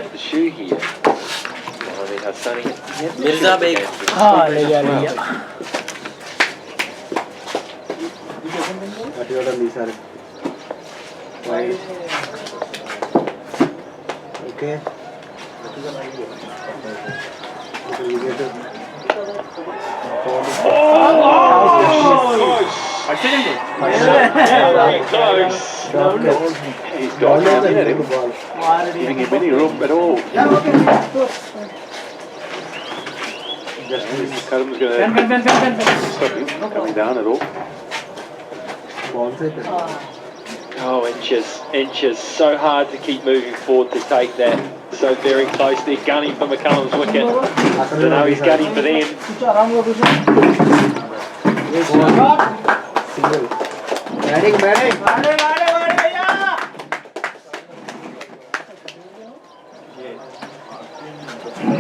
of the shoe here. I mean, how sunny. Medha bag. हाँ ले जा ले जा अटी वाला ली सारे okay He's got down at him, giving him any room at all. Callum's going to stop him coming down at all. Oh, inches. So hard to keep moving forward to take that. So very close. They're gunning for McCullum's wicket. So now he's gunning for them. Batting.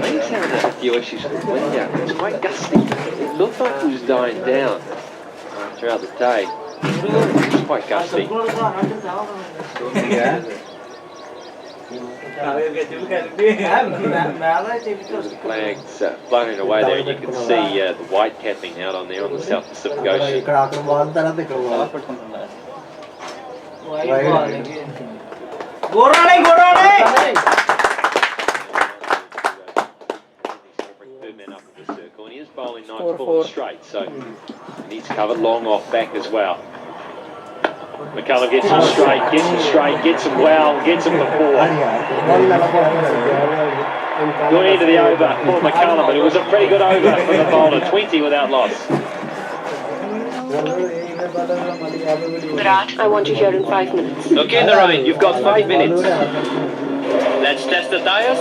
He's having a few issues with the wind out there. It's quite gusty. It looked like it was dying down throughout the day. It's quite gusty. The flag's floating away there, and you can see the white capping out on there on the South Pacific Ocean. Men up in the circle, and he is bowling nice ball and straight, so he needs cover long off back as well. McCullum gets him straight, gets him well, gets him for four. Good end of the over for McCullum, but it was a pretty good over for the bowler, 20 without loss. Virat, I want you here in 5 minutes. Okay, Narayan, you've got 5 minutes. Let's test the tires.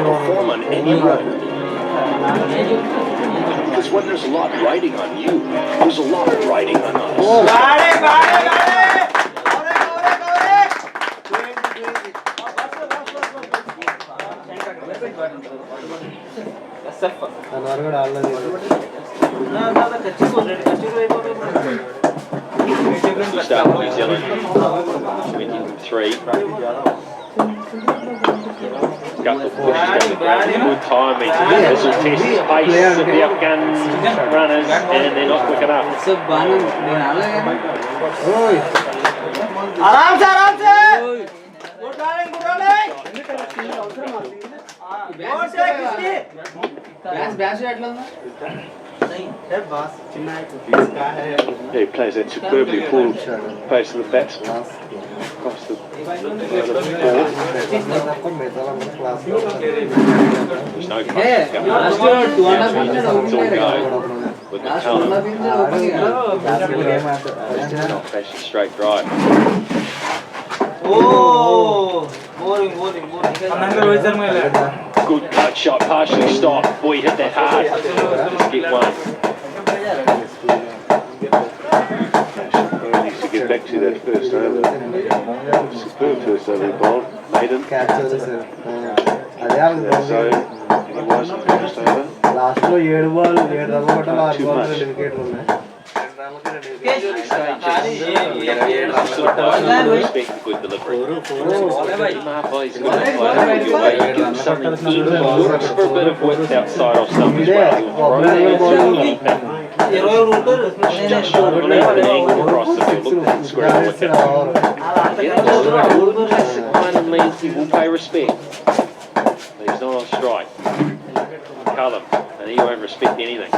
Perform on any road. Because when there's a lot riding on you, there's a lot riding on us. Start for New Zealand, 23. Couple pushes down the ground, good timing. This will test the pace of the Afghan runners, and they're not quick enough. He plays that superbly pulled pace of the batsman across the board. There's no punches going. It's all go with McCullum. Not flashing straight drive. Good cut shot, partially stopped. Boy, he hit that hard. Let's get one. Needs to get back to that first over. Superb first over he bowled. Maiden. That zone. And he was in the first over. Last year, 7 ball, 7 run Too much. Respect the good delivery. Marvel's good player. You give him something in, looks for a bit of width outside off stump as well. Just short of an angle across the field. Look at that square wicket. Yeah, that's right. Classic line and means he will pay respect. But he's not on strike. Callum, and he won't respect anything. I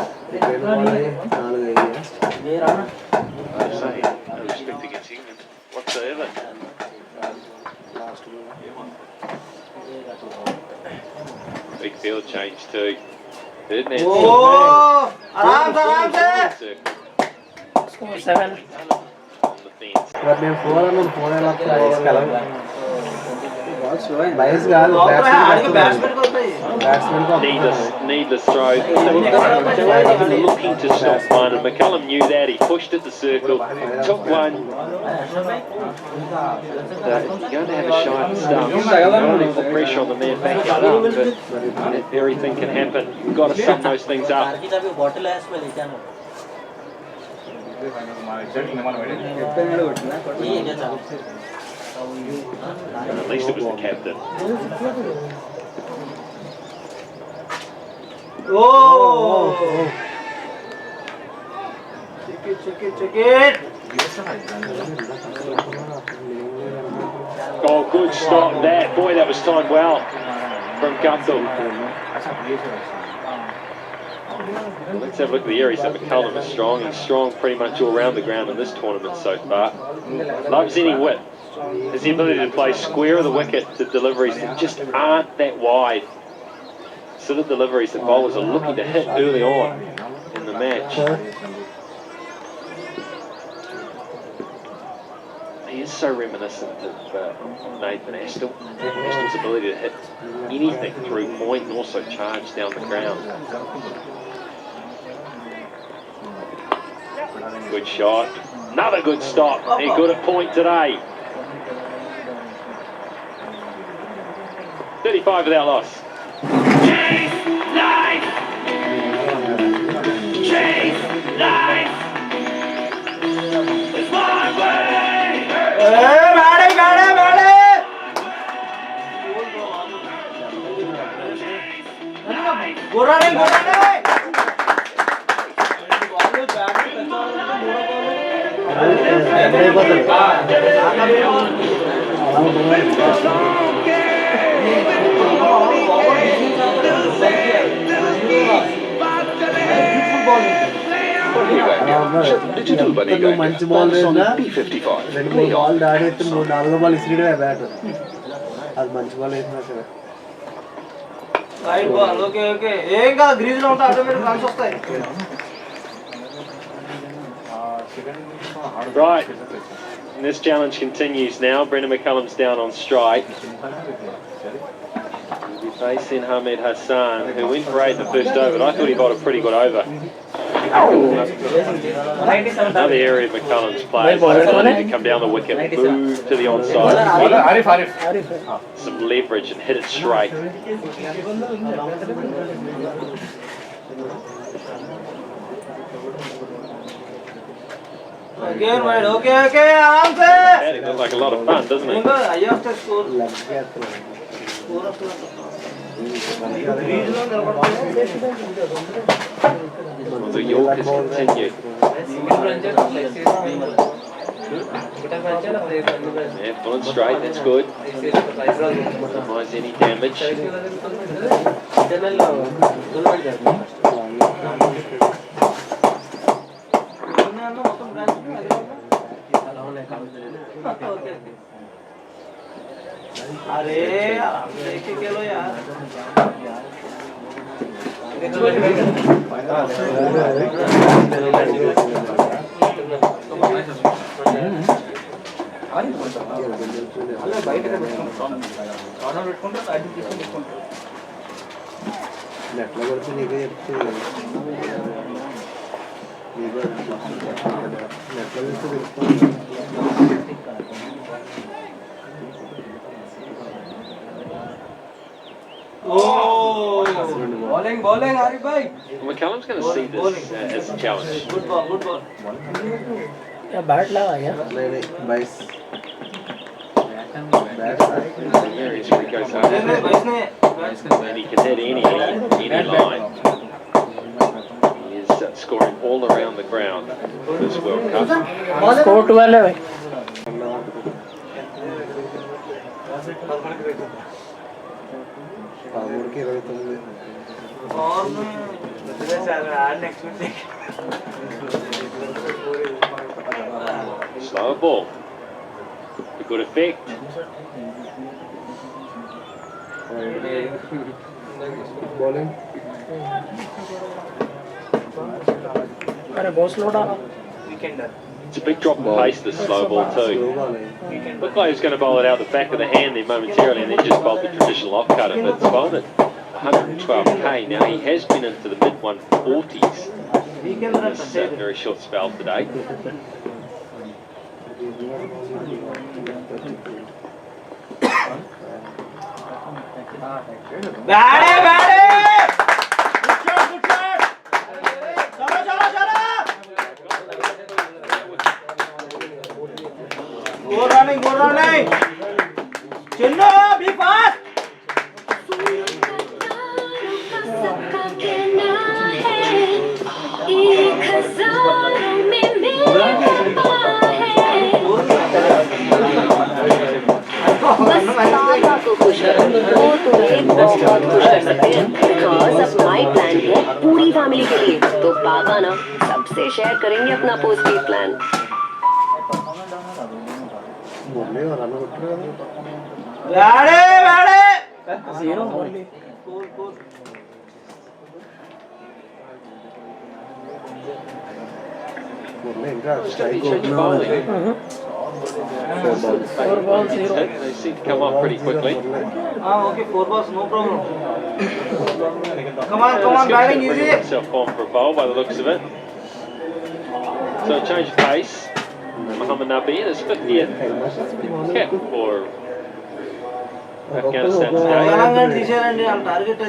say, no respect against England whatsoever. Big field change too. Third man. Oh! Aram se! Score 7. On the fence. But then 4 and 4 and up bias కాదు batsmen Needless throw. They weren't even looking to stop one, and McCullum knew that. He pushed at the circle, took one. You're going to have a shy at the start. Not only put pressure on the man backing it up, but everything can happen. You've got to sum those things up. At least it was the captain. Check it. Oh, good stop that. Boy, that was timed well from Gunthal. Let's have a look at the area. So McCullum is strong. He's strong pretty much all around the ground in this tournament so far. Loves any width. Has the ability to play square of the wicket to deliveries that just aren't that wide. Sort of deliveries that bowlers are looking to hit early on in the match. He is so reminiscent of Nathan Astle. Astle's ability to hit anything through point and also charge down the ground. Good shot. Another good stop. They're good at point today. 35 without loss. Chase life! Chase life! It's my way! Go running! మంచి ball రెండు మూడు ball దాడేస్తే నాలుగో ball ఇసిరిడే bat అది మంచి ball వేసినా సరే right ball okay ఏం కాదు గ్రీజ్ లో ఉంటే ఆటోమేటిక్ రన్స్ వస్తాయి. Right, and this challenge continues now. Brendan McCullum's down on strike. He'll be facing Hamed Hassan, who went for 8 in the first over, but I thought he got a pretty good over. Another area of McCullum's play. To come down the wicket, move to the onside. Some leverage and hit it straight. Again, right, okay, आराम से. It looked like a lot of fun, doesn't it? The Yorkers continue. Yeah, pulling straight, that's good. Minimize any damage. अरे देखे के लो यार నెట్లో కొడితే నీకే చెప్తే నెట్లో చూస్తే తెలుస్తుంది. Bowling, Arif bhai. McCullum's going to see this as a challenge. Good ball. या बैट लगा क्या नहीं बाईस The areas where he goes over and he can hit any line. He is scoring all around the ground this World Cup. Score 12 है भाई పాముడికి 29 Slower ball. A good effect. bowling अरे बहुत slow डाला Weekender. It's a big drop in pace, this slow ball too. Looked like he was going to bowl it out the back of the hand there momentarily and then just bowled the traditional off-cutter, but it's bowled at 112k. Now he has been into the mid-140s in this very short spell today. Go running. Chinno, be fast. पूरी family के लिए तो पापा ना सबसे share करेंगे अपना postpaid plan. Zero only. Four balls, zero. They seem to come off pretty quickly. Okay, 4 balls, no problem. Come on, batting easy. Himself on for a bowl by the looks of it. So a change of pace. Muhammad Nabi in his 50th cap for Afghanistan today.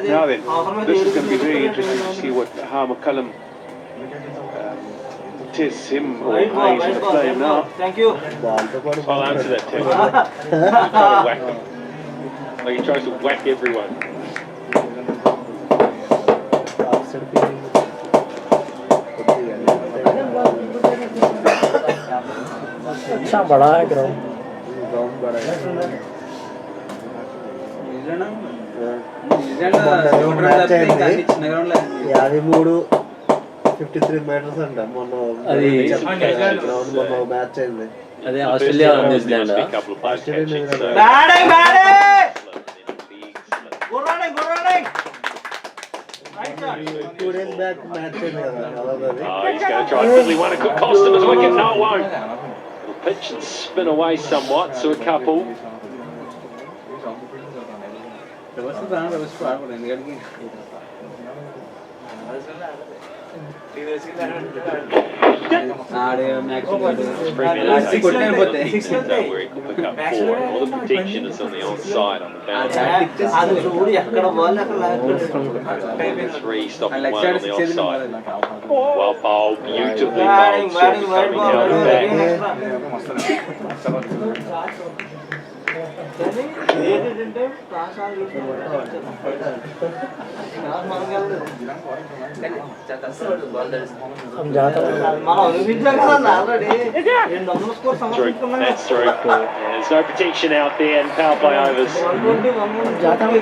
Now then, this is going to be very interesting to see how McCullum tests him or how he's going to play him now. Thank you. I'll answer that too. Whack him. Like he tries to whack everyone. अच्छा बड़ा है ground. యాభై మూడు 53 metres అంట మొన్న match అయింది. అదే Australia New Zealand Two days back match అయింది కదా. he's going to try fiddly one. It could cost him his wicket. No, it won't. It'll pitch and spin away somewhat, so a couple. All the protection is on the onside on the boundary. 3 stopping 1 on the offside. Well bowled, beautifully bowled, coming out the back. हम जाता हूँ। That's through. There's no protection out there and power play overs. जाता हूँ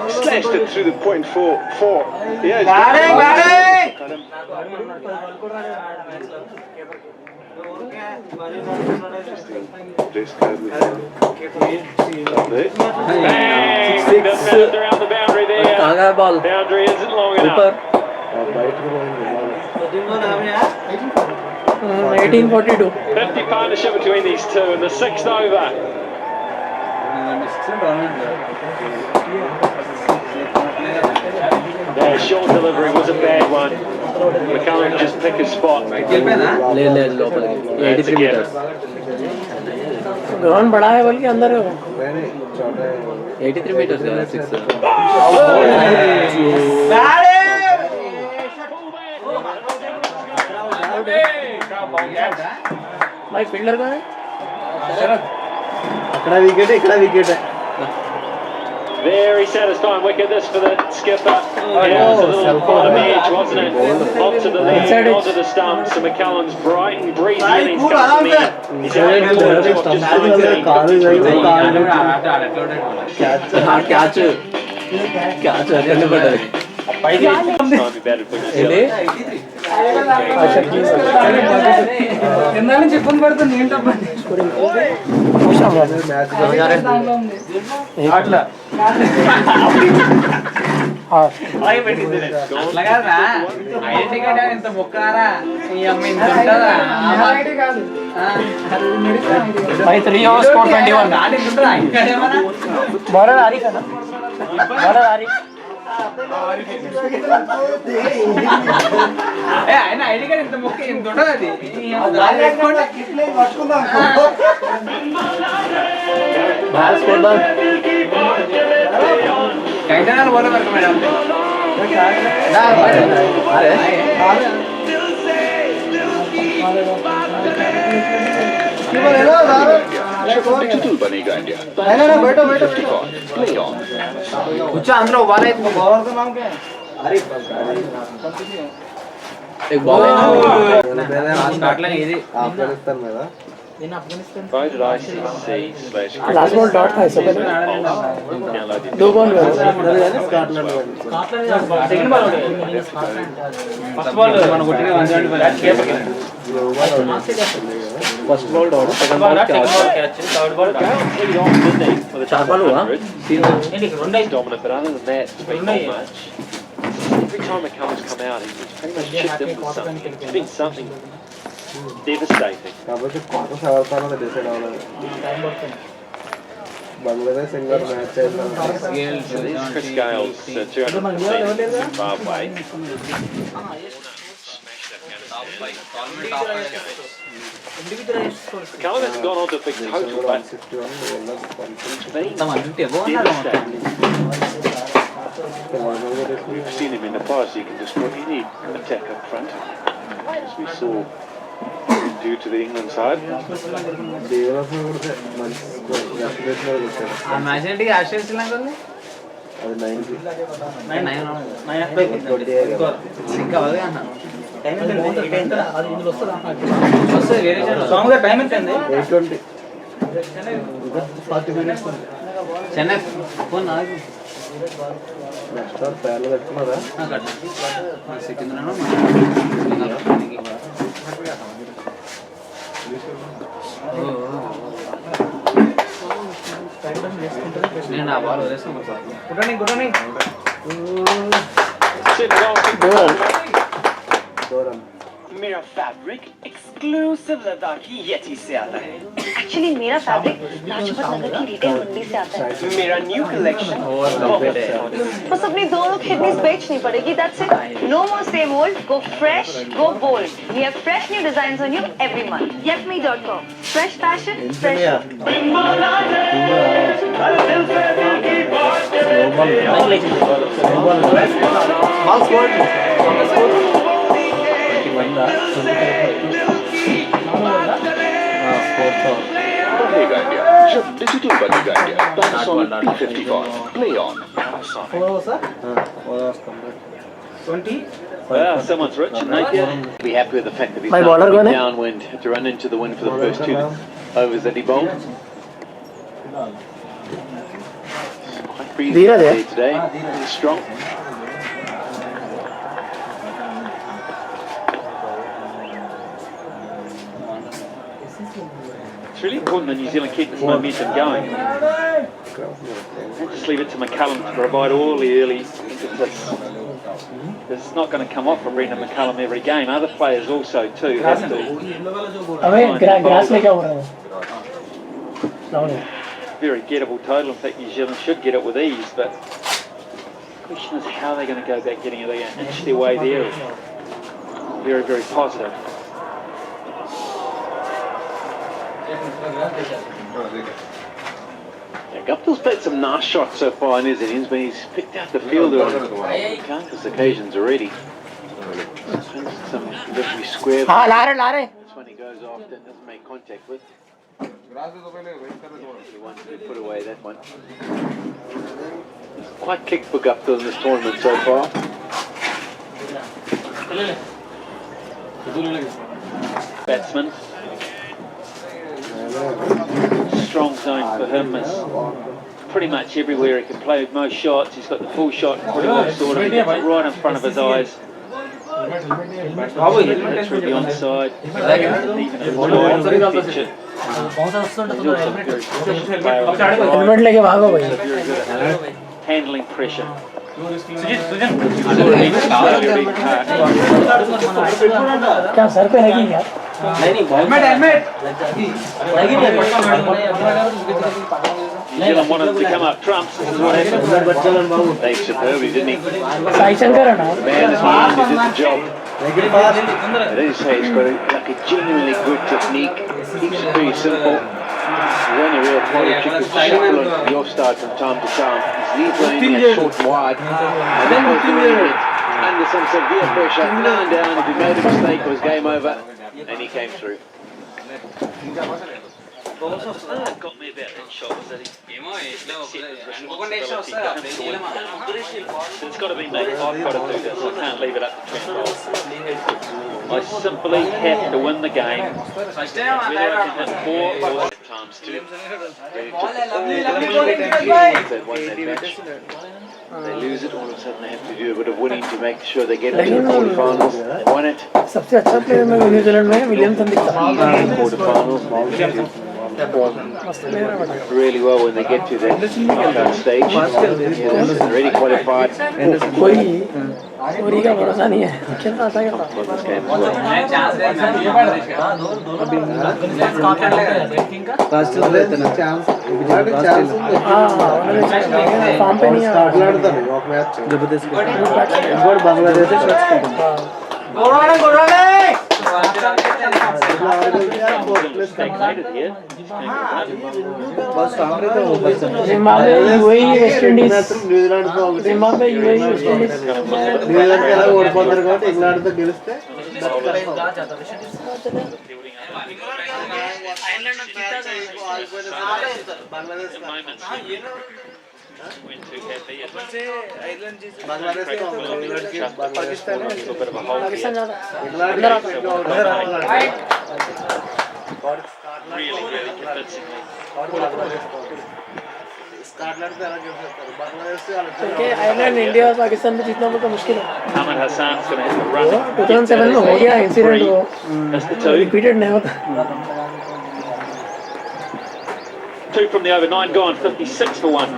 Slashed it through the point four. Yeah, Place card with him. Around the boundary there. कहाँ ball? Boundary isn't long enough. 1842. 50 partnership between these two in the 6th over. That short delivery was a bad one. McCullum just pick a spot. ले local 83 metre. Ground बड़ा है बल्कि अंदर है वो। 83 metre का 6। भाई फील्डर कौन है? అక్కడ వికెట్ ఇక్కడ wicket. Very satisfying wicket this for the skipper. Yeah, it was a little bottom edge, wasn't it? Off to the leg, onto the stumps. So McCullum's bright and breezy and he's come in. He's having a look just अच्छा నుంచి ఇబ్బంది పడుతుంది ఏంటప్పండి అట్లా అట్లా కాదా identity card ఇంత మొక్కారా ఈ అమ్మ ఇంత ఉంటుందా 3 hours 421 బోరా రారి కదా బోరా రారి ఆయన ఐడి కార్డ్ ఇంత మొక్క ఇంత ఉంటుంది కైతనాలు బోల వరకు మేడం Digital बनेगा इंडिया। बैठो बैठो Play on। कुछ अंदर उबाला है तुमको बॉलर का नाम क्या है एक बॉल है स्कॉटलैंड ये ఆఫ్ఘనిస్తాన్ మీద Voted ICC/. Last ball dot था इससे पहले दो बॉल हुए Scotland second ball first ball మన కొట్టిన 175 first ball dot second ball catch third ball चार बॉल हुआ Dominant, but other than that, it's been not much. Every time McCullum's come out, he's pretty much chipped in with something. It's been something devastating. కాబట్టి quarters ఎవరితో decide అవ్వలేదు బంగ్లాదేశ్ ఇంకా match చేద్దాం So there's Chris Gale's 200% Zimbabwe. McCullum hasn't gone on to a big total, but it's been devastating. We've seen him in the past. He can destroy any attack up front, as we saw due to the England side. దేవరాసం కూడా మంచి కొట్టాడు ఆ match ఏంటి Australia Sri Lanka అది 90 ఇంకా అదే అన్నాను time ఎంత అది ఇందులో వస్తుంది వేరే సాంగ్ టైం ఎంత అండి 820 40 minutes చెన్నై ఫోన్ నాకు నెక్స్ట్ ప్యాన్లు కట్టుకున్నారా సికింద్రాను నేను ఆ బాల్ వదిలేస్తాను గుట్టని దూరం मेरा फैब्रिक एक्सक्लूसिव लद्दाखी येटी से आता है। एक्चुअली मेरा फैब्रिक लाजपत नगर की रिटेल मंडी से आता है। मेरा न्यू कलेक्शन बस अपनी दोनों किडनीज बेचनी पड़ेगी, that's it. No more same old, go fresh, go bold. We have fresh new designs on you every month. Yetme.com. Fresh fashion, fresh. Ball score बनेगा इंडिया। जब डिजिटल बनेगा India. Panasonic P55 Play on। Well, someone's rich and Napier. Be happy with the fact that he's My now bowler coming gone, eh? downwind to run into the wind for the first 2 overs that he bowled. Quite breezy Dheera day there. today. He's strong. It's really important that New Zealand keep this momentum going. Don't just leave it to McCullum to provide all the early impetus. It's not going to come off for Brendan McCullum every game. Other players also too have to. Grass लेके हो रहा हूँ Very gettable total. In fact, New Zealand should get it with ease, but the question is how they're going to go about getting it. They're going to inch their way there. Very, very positive. Yeah, Guptill's played some nice shots so far in his innings, but he's picked out the fielder on countless occasions already. Some literally square. हाँ ला रहे That's when he goes after and doesn't make contact with. He wants to put away that one. It's quite clicked for Guptill in this tournament so far. Batsman. Strong zone for him. Is pretty much everywhere he can play most shots. He's got the full shot pretty well sorted. He gets it right in front of his eyes. Babu helmet That's from the onside. Helmet लेके भागो भाई Handling pressure. क्या sir पे लगी क्या helmet helmet New Zealand wanted to come up trumps. This is what happened. They superbly, didn't he? Sai Shankar है ना The man at the end who did the job. They didn't say he's got a genuinely good technique. Keeps it very simple. He's only a real quality trick is to shuffle onto the offside from time to time. His lead running that short and wide. And that was doing it under some severe pressure. Lying down, if he made a mistake, it was game over. And he came through. Got me about that shot was that it's got to be me. I've got to do this. I can't leave it up to Trent. I simply have to win the game. Whether I can hit 4 or times 2. They lose it, all of a sudden they have to do a bit of winning to make sure they get into the quarterfinals. They won it. सबसे अच्छा player में New Zealand में Williamson दिखता है Quarterfinals. Really well when they get to that knockout stage. They're already qualified. कोई चोरी का भरोसा नहीं है खेलना अच्छा खेलता Won this game as well. Form पे नहीं है Bangladesh Stagnated here. Zimbabwe UAE West Indies New Zealand తో Zimbabwe UAE West Indies New Zealand ఎలా ఓడిపోతారు కాబట్టి ఇంగ్లాండ్ తో గెలిస్తే Pakistan Really convincingly. Ireland India और पाकिस्तान में जीतना बहुत मुश्किल है Ahmed Hassan's going to have to run. 2007 में हो गया इंसिडेंट वो That's the 2. रिपीटेड नहीं होता 2 from the over 9 gone, 56 for 1.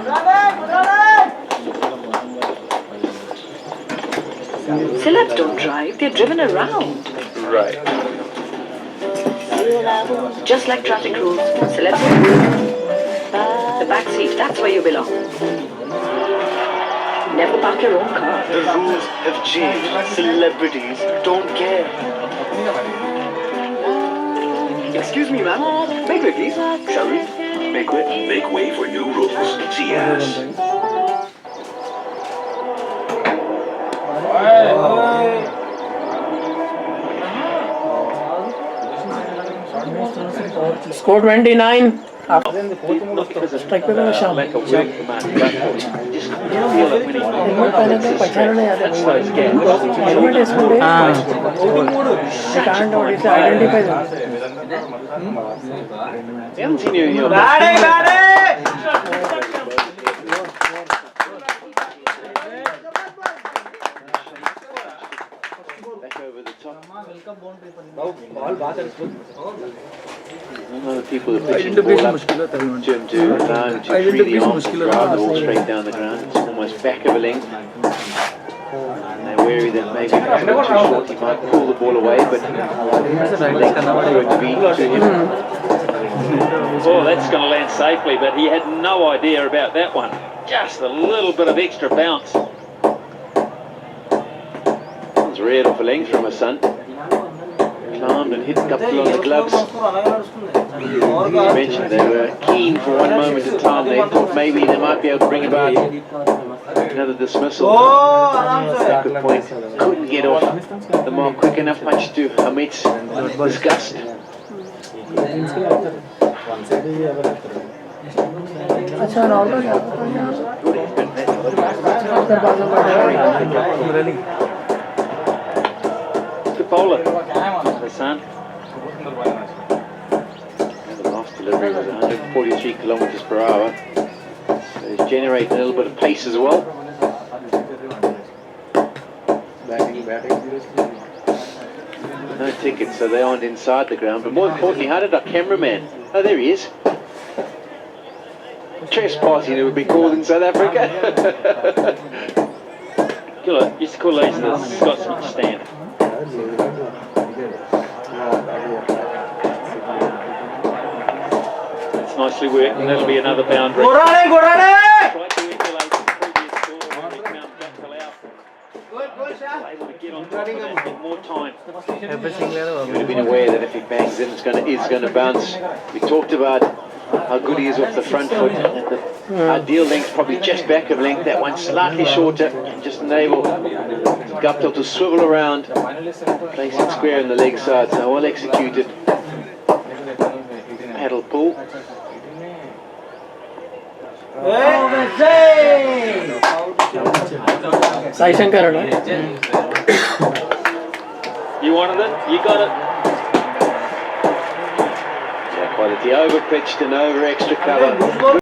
Celebs don't drive, they're driven around. Right. Just like traffic rules, celebs. The back seat, that's where you belong. Never park your own car. The rules have changed. Celebrities don't care. Excuse me, ma'am. Make way, please. Shall we? Make way. Make way for new rules. Yes. Score 29 Not because of strike पे करना शाम lack of work from Mark Blackwood. Just feel it when he helmet पहने तो पहचान नहीं आता hits those gaps. Helmet इसको they can't और इसे identify I haven't seen you in your back over the top. None of the people are pitching the ball up to him to allow him to free the arms and drive the ball straight down the ground. It's almost back of a length. And they're wary that maybe if it's a bit too short, he might pull the ball away, but the length is going to be to him. Oh, that's going to land safely, but he had no idea about that one. Just a little bit of extra bounce. It's reared off a length from his son. Climbed and hit a couple on the gloves. You mentioned they were keen for one moment in time. They thought maybe they might be able to bring about another dismissal. Good point. Couldn't get off the mark quick enough, much to Hamit's disgust. अच्छा normal Good bowler, Hassan. The last delivery was 143 kilometres per hour. So he's generating a little bit of pace as well. Batting No tickets, so they aren't inside the ground. But more importantly, how did our cameraman? Oh, there he is. Trespassing, it would be called in South Africa. Used to call these the Scotsman stand. That's nicely worked, and that'll be another boundary. Tried to emulate the previous score when they found Gutfell out. Able to get on top of that, get more time. You would have been aware that if he bangs in, it's going to bounce. We talked about how good he is off the front foot. At the ideal length, probably just back of length. That one slightly shorter, and just enable Guptill to swivel around, place it square in the leg side. So well executed. Paddle pull. Sai Shankar, no? You wanted it? You got it. Yeah, quality. Over pitched and over extra cover.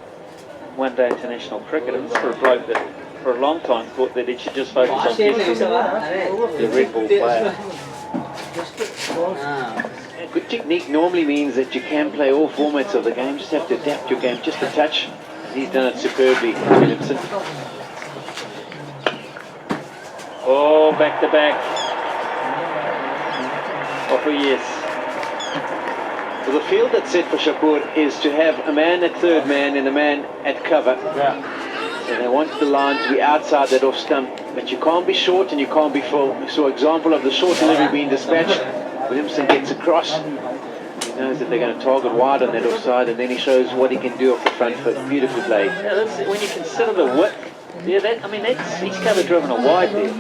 One day international cricket, and for a bloke that for a long time thought that he should just focus on testing the red ball player. Good technique normally means that you can play all formats of the game, just have to adapt your game just a touch. And he's done it superbly, Williamson. Oh, back to back. Offer yes. Well, the field that's set for Shakur is to have a man at third man and a man at cover. So they want the line to be outside that off stump, but you can't be short and you can't be full. We saw example of the short delivery being dispatched. Williamson gets across. He knows that they're going to target wide on that offside, and then he shows what he can do off the front foot. Beautifully played. Yeah, when you consider the width, yeah, he's cover driven a wide there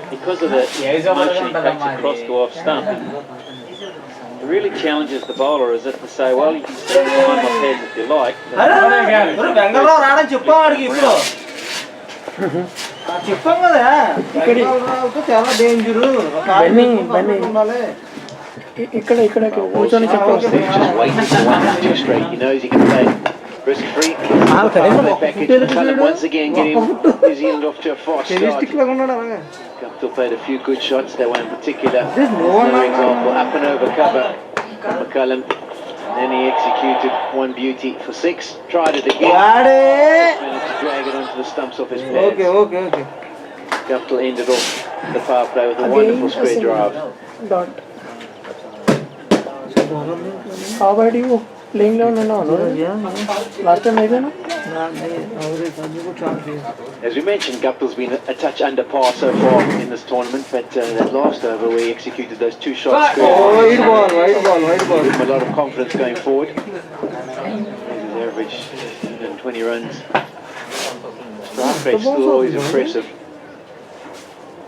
because of the motion he takes across to off stump. It really challenges the bowler, is it, to say, well, you can set the time off heads if you like. ఇక్కడ కూర్చొని Just waiting for 1 2 straight. He knows he can play risk free. Once again, getting New Zealand off to a fast start. Guptill played a few good shots. That one in particular, another example, up and over cover. McCullum. Then he executed one beauty for 6. Tried it again. Managed to drag it onto the stumps off his pads. Guptill ended off the power play with a wonderful square drive. dot. How about you? Playing down and all? Last time maybe no? As we mentioned, Guptill's been a touch under par so far in this tournament, but that last over where he executed those 2 shots square, White ball. gave him a lot of confidence going forward. His average 120 runs. Strike rate still always impressive.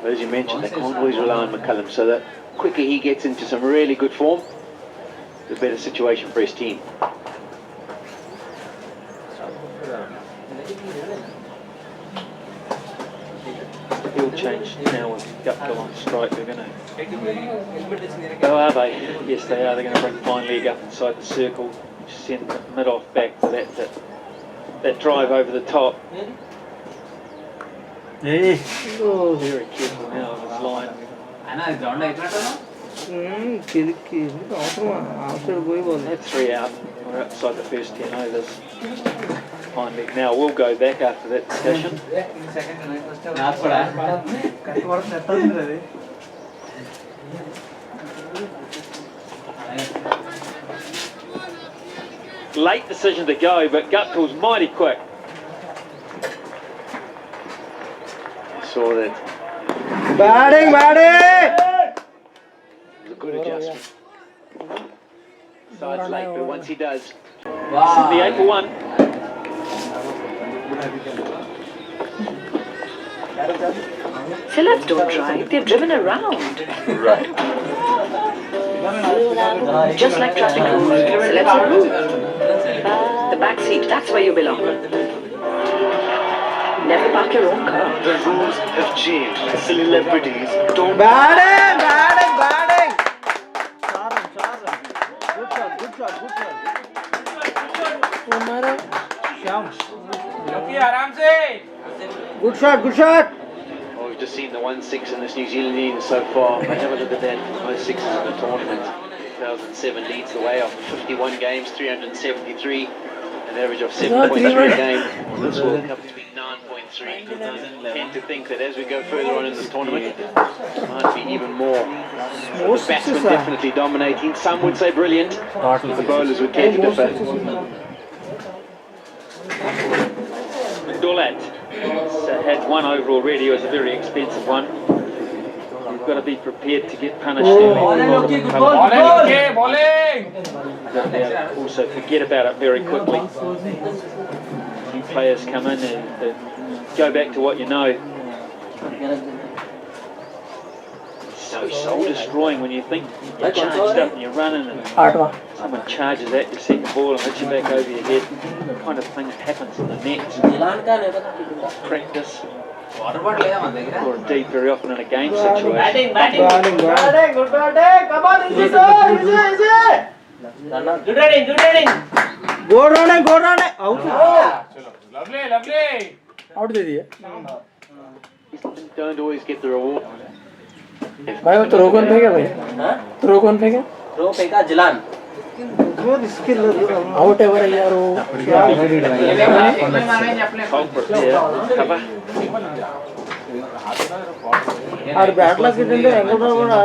But as you mentioned, they can't always rely on McCullum, so that quicker he gets into some really good form, the better situation for his team. He'll change now with Guptill on strike. They're going to... Oh, are they? Yes, they are. They're going to bring fine leg up inside the circle, send the mid-off back for that drive over the top. Very careful now of his line. That's 3 out. We're outside the first 10 overs. Fine leg. Now we'll go back after that discussion. Late decision to go, but Guptill's mighty quick. I saw that. Batting! It was a good adjustment. Sides late, but once he does, The 8 for 1. Celebs don't drive, they're driven around. right. Just like traffic rules, celebs are rules. The back seat, that's where you belong. Never park your own car. The rules have changed. Celebrities don't. Batting! Good shot. Oh, he just seen the 1-6 in this New Zealand innings so far. But have a look at that. Most sixes in the tournament. 2007 leads the way after 51 games, 373, an average of 7.3 a game. This World Cup has been 9.3. Tend to think that as we go further on in this tournament, it might be even more. So the batsmen definitely dominating. Some would say brilliant. The bowlers would tend to differ. Dolat had one over already. It was a very expensive one. You've got to be prepared to get punished. Also forget about it very quickly. New players come in and go back to what you know. So soul destroying when you think you're charged up and you're running and someone charges at you, second ball and hits you back over your head. The kind of thing that happens in the nets. Practice. Or indeed very often in a game situation. Batting. Good batting. Come on, easy. Good running. Go running. Out. Lovely. Out दे दिया. Don't always get the reward. भाई वो throw कौन फेंका भाई? Throw कौन फेंका? Throw फेंका जिलान. Out ever है यार वो. ఆడ బ్యాట్ లాక్ ఏంటంటే ఎంగల్ కూడా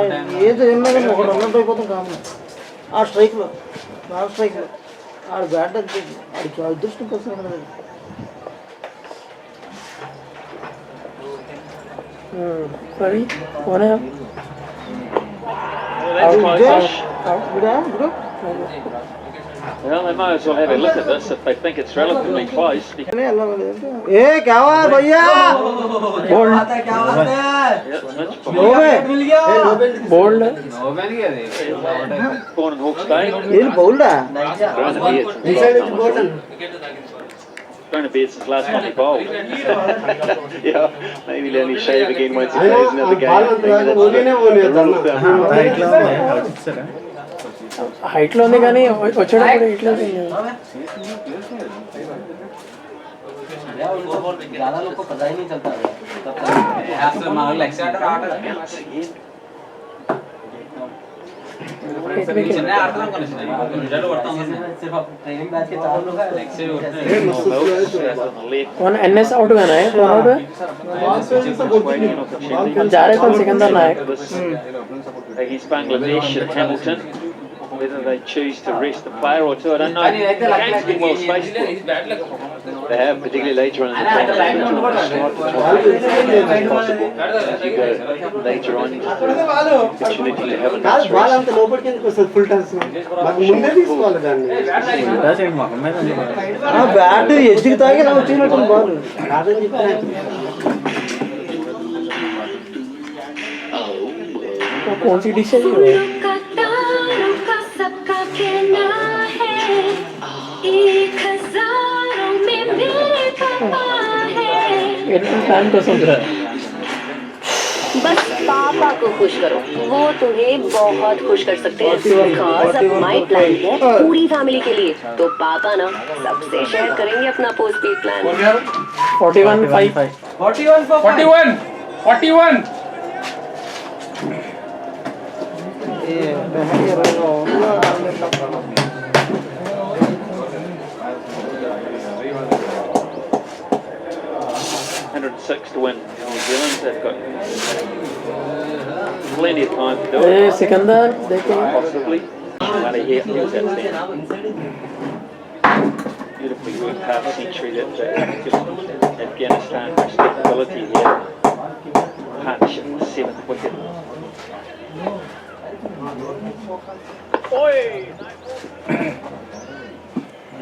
ఏదో ఏమన్నా కానీ ఒకటి అన్నట్టు అయిపోతుంది కామన్ ఆ స్ట్రైక్లో నాన్ స్ట్రైక్లో ఆడ బ్యాట్ ఆడికి అదృష్టం కోసం Sorry, what happened? Well, they might as well have a look at this if they think it's relatively close. ए क्या हुआ भैया Bold. Born in Hawke's Bay. ये bold Trying to be it's his last time he bowled. Yeah, maybe let me shave again once he plays another game. Height లో ఉంది కానీ వచ్చేటప్పుడు ఇట్లా ज्यादा लोग को पता ही नहीं चलता कौन एनएस आउट हुआ ना है कौन आउट हुआ जा रहे थे सिकंदर नायक Against Bangladesh at Hamilton. Whether they choose to rest the player or two, I don't know. The game's been well spaced for them. They have, particularly later on in the tournament. Possible. As you go later on, you just have the opportunity to have a nice rest. Bat ఎడ్జ్కి తాగి నా వచ్చినట్టు ball कौन सी dish है ये plan तो समझ रहा है बस पापा को खुश करो, वो तुम्हें बहुत खुश कर सकते हैं। Because अब माई प्लान है पूरी फैमिली के लिए, तो पापा ना सबसे शेयर करेंगे अपना post paid plan. 41 106 to win New Zealand. They've got plenty of time to do it. Sikandar देखें Possibly. Money here, he was outstanding. Beautifully worked half century. That gives Afghanistan respectability here. Partnership with the 7th wicket.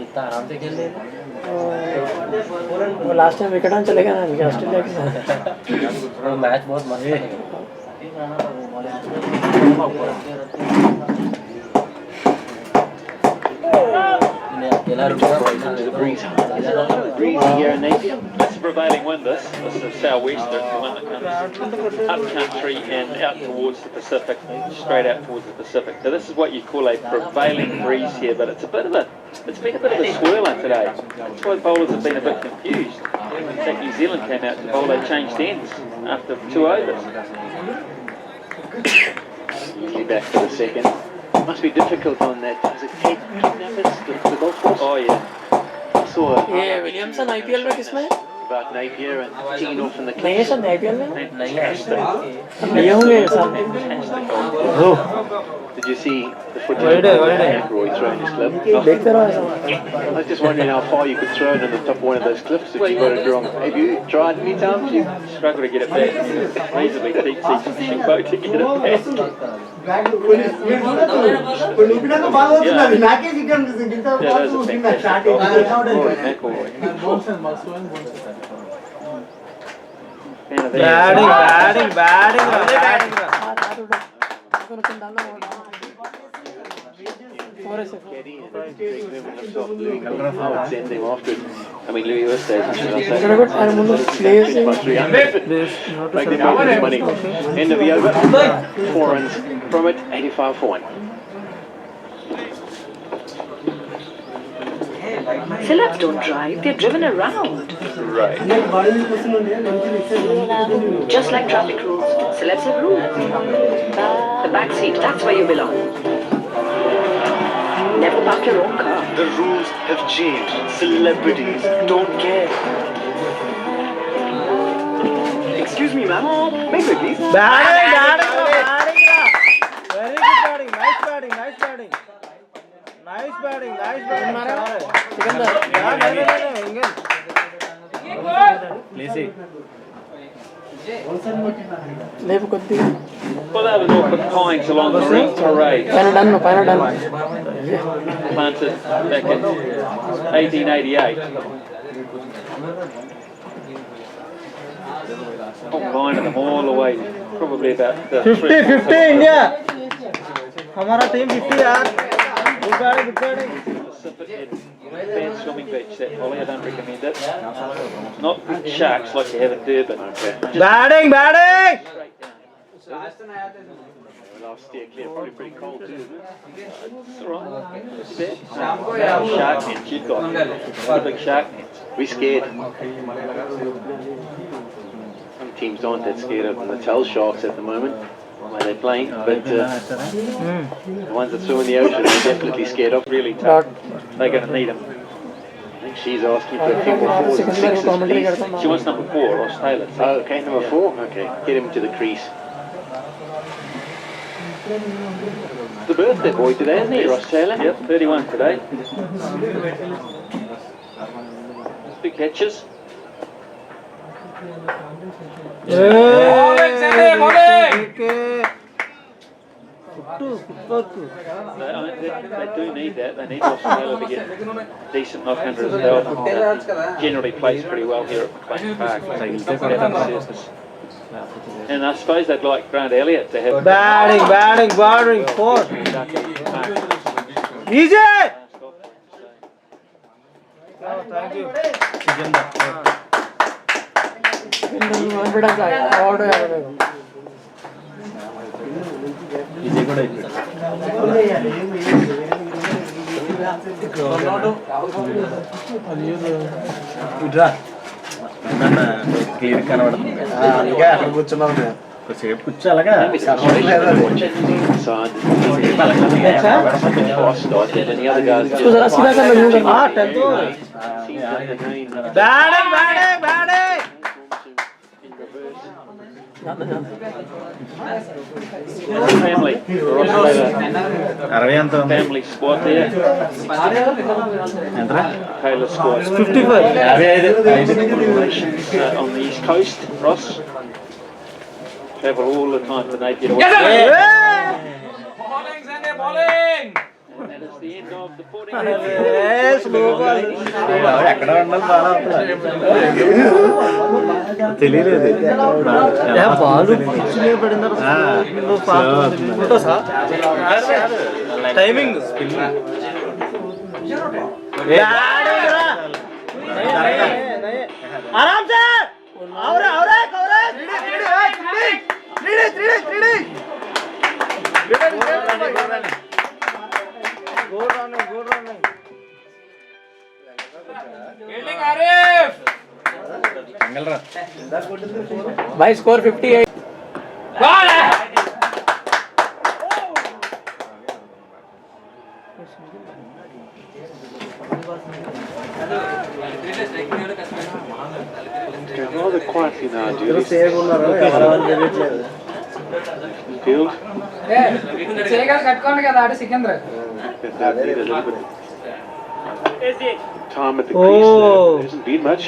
इतना आराम से खेल रहे वो last time wicket चले गए ना ऑस्ट्रेलिया के साथ मैच बहुत मस्त है The breeze here in Napier. prevailing wind this is southwester, it's the one that comes up country and out towards the Pacific, straight out towards the Pacific. So this is what you call a prevailing breeze here, but it's been a bit of a swirler today. That's why the bowlers have been a bit confused. In fact, New Zealand came out to bowl, they changed ends after 2 overs. Usually back for the second. Must be difficult on that. Is it Kate Kidnappers, the golf course? Oh yeah. I saw ये Williamson IPL में किसमें about Napier and teeing off in the नहीं है cliffs. Sir IPL में Fantastic. नहीं होंगे sir Did you see the footage of McIlroy throwing his club? देखते रहो I was just wondering how far you could throw it on the top of one of those cliffs that you got it wrong. Have you tried any times? You Struggle to get it back. Reasonably deep sea fishing boat to get it back. That is a fantastic goal. Rory McIlroy. Fan of theirs. caddy and Greg Newman looks off Louis. I would send them after it. I mean, Louis was there. Make them make this money. End of the over. 4 runs from it. 85 for 1. Celebs don't drive, they're driven around. Right. Just like traffic rules, celebs have rules. The back seat, that's where you belong. Never park your own car. The rules have changed. Celebrities don't care. Excuse me, ma'am. Make way, please. Well, that was Norfolk Pines along the Marine Parade. Planted back in 1888. Line of them all the way, probably about 50 India. हमारा team 50 यार. Good batting. Pacific Band swimming beach, that Holly, I don't recommend it. Not with sharks like you have in Durban. Okay. Batting. Last steer clear, probably pretty cold too, isn't it? It's alright. It's bad. Shark nets you've got. What a big shark nets. We scared. Some teams aren't that scared of the Natal sharks at the moment, where they're playing, but the ones that swim in the ocean are definitely scared of. Really tough. They're going to need them. I think she's asking for a few more 4s and 6s, please. She wants number 4, Ross Taylor. Oh, okay, number 4. Okay, get him to the crease. It's the birthday boy today, isn't he, Ross Taylor? Yep, 31 today. Big catches. They do need that. They need Ross Taylor to get decent knock under his belt. Generally plays pretty well here at McLean Park. Surface. And I suppose they'd like Grant Elliott to have Batting. 4. Easy. Thank you. family. Family squad there. Taylor squad. 55. On the East Coast, Ross. Travel all the time to Napier to watch. And that is the end of the 14th. Timing. आराम से और 3D गोल running भाई score 58 Rather quietly now, Julie. Save ఉన్నారు ఎవరెవరు తెలియట్లేదు Field. కట్టుకోండి కదా ఆడ సికింద్ర Time at the crease there. There hasn't been much.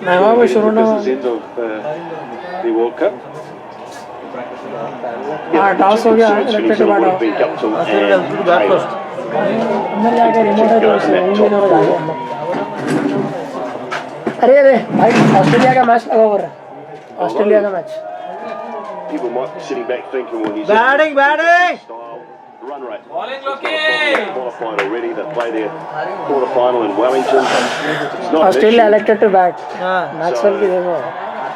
Because it's the end of the World Cup. Toss हो गया इलेक्ट्रिक के बाद अंदर जाके रिमोट है तो उससे अरे भाई ऑस्ट्रेलिया का मैच लगा हुआ है ऑस्ट्रेलिया का match People might be sitting back thinking, well, New batting style run rate. Qualified already. They play their quarter-final in Wellington. It's not Australia elected to bat So, Maxwell की देखो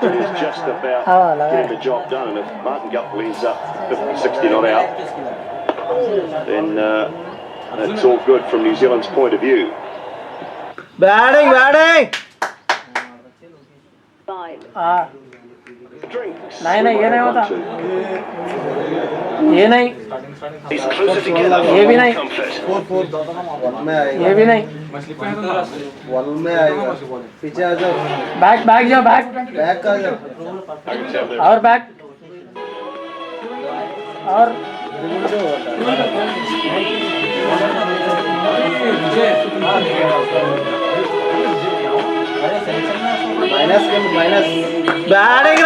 it is just about हाँ, लगा getting the job done. And if Martin Guptill ends up 50, 60 not out, then it's all good from New Zealand's point of view. Batting हाँ Drinks. नहीं नहीं ये नहीं होता ये नहीं He's closer together. ये भी नहीं Comfort. 1 में आएगा ये भी नहीं 1 में आएगा पीछे आ जाओ बैक बैक जाओ बैक बैक आ जाओ और बैक और माइनस बैटिंग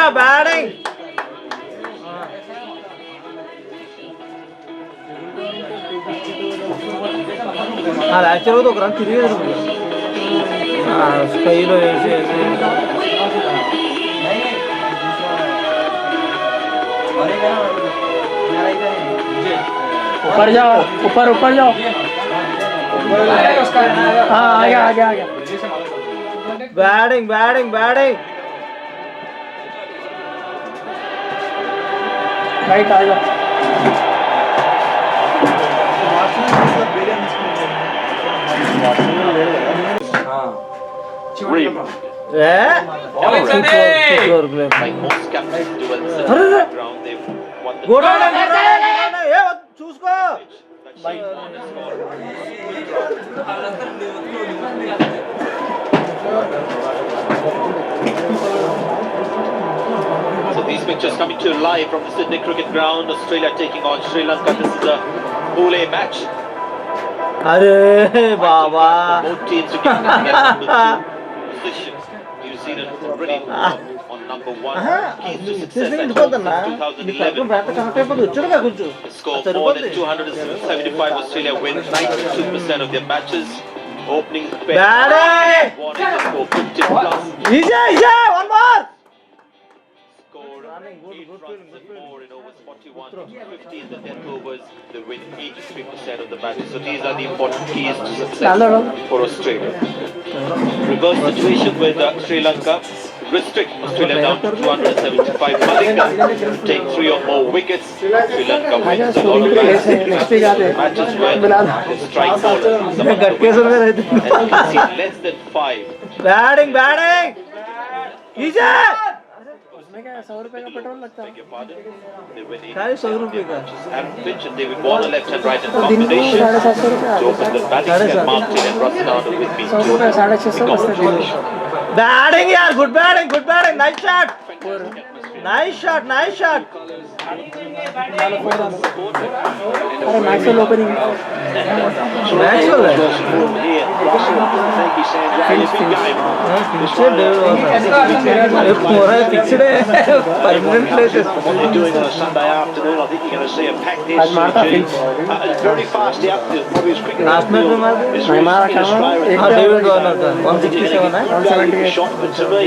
हाँ एक्चुअली तो रन తిరిగే స్కైలో వేసి ऊपर जाओ ऊपर जाओ हाँ आ गया बैटिंग राइट आ जाओ Rim. చూసుకో So these pictures coming to you live from the Sydney Cricket Ground. Australia taking on Sri Lanka. This is a Pool A match. अरे बाबा Both teams are getting number 2 position. New Zealand already on number 1. Keys to success at 2011. Score more than 275. Australia wins 92% of their matches. Opening Batting! One in the score 50 plus. Easy, one more. Scored 8 runs and more in overs 41 to 50 in the death overs. They win 83% of the matches. So these are the important keys to success for Australia. Reverse situation with Sri Lanka. Restrict Australia down to 275. Malinga take 3 or more wickets. Sri Lanka wins a lot of matches where they strike bowlers. Some of the wickets and concede less than 5. Batting. Easy. उसमें क्या 100 रुपए का petrol लगता है Beg your pardon. They win 100 रुपए का and pitch and David Warner left and right in combination to open the batting and Martin and Russell Arnold with me. 100 रुपए 650 बचते थे Batting यार good batting nice shot अरे Maxwell opening Maxwell है Thank you, Sanjay. ये पूरा fixed है permanent place What they're doing on a Sunday afternoon, I think you're going to see a packed SCG. Very fast out there, probably as quick as Last match में मार Australia. हाँ David Warner का 167 है Shot, but to me,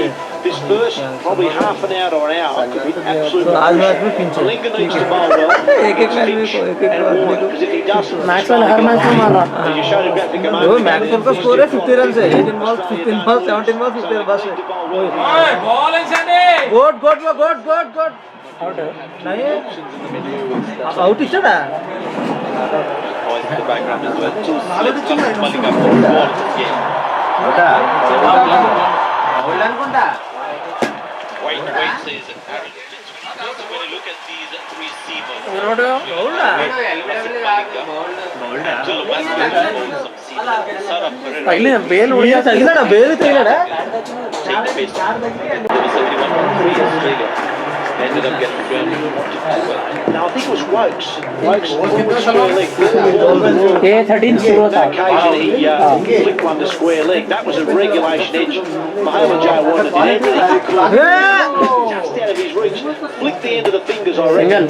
this first probably half an hour or an hour could be absolutely So, आज match crucial. में pinch है. Lincoln needs to bowl well. एक एक मैच में को एक एक and आदमी warn को because if he doesn't, Maxwell her match में मार रहा as you showed a graphic a है. moment वो ago, मैक्सवेल का स्कोर है 50 रन से 18 बॉल 15 बॉल 17 बॉल 50 बस है. गोट गोट गोट गोट गोट आउट है नहीं आउट इच्छा Noise in the background as well. Two slips left Malika for the ball again. Wait, says Aaron. When you look at these receivers, पहले bell उड़ गया था ना बेल तो इधर ended up getting thrown. now I think it was Wokes with square leg. ये 13 शुरू था. Occasionally he flicked one to square leg. That was a regulation edge. Mahela J wanted the end of it. Just out of his reach. Flicked the end of the fingers, I reckon.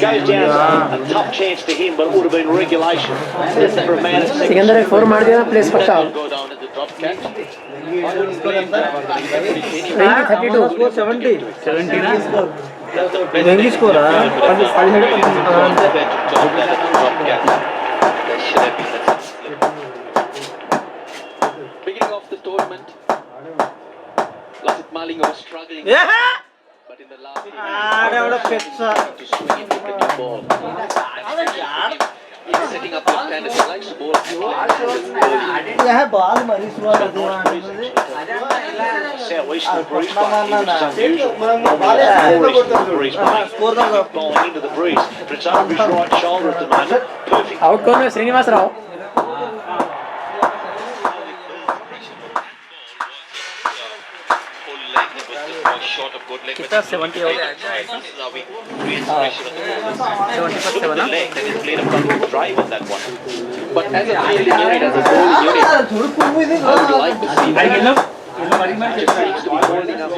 Goes down a tough chance to him, but it would have been regulation for a man at second. Sikandar एक 4 मार दिया place पक्का. Go down at the drop catch. 32 70 महंगी score है. Beginning of the tournament, Lasit Malinga was struggling, but in the last to swing in to pick the ball. He's setting up the standard. He likes the ball. यह ball मरी सुआ Southeastern breeze, but which is unusual. Northeastern breeze, bowling into the breeze, but it's over his right shoulder at the moment. Perfect. Out कौन है? Srinivas Rao. Short of good leg. कितना 70 हो गया? 70 the leg, and he's played a front drive on that one. But as a fielding unit, as a bowling unit, I would like to see that. Just needs to be holding up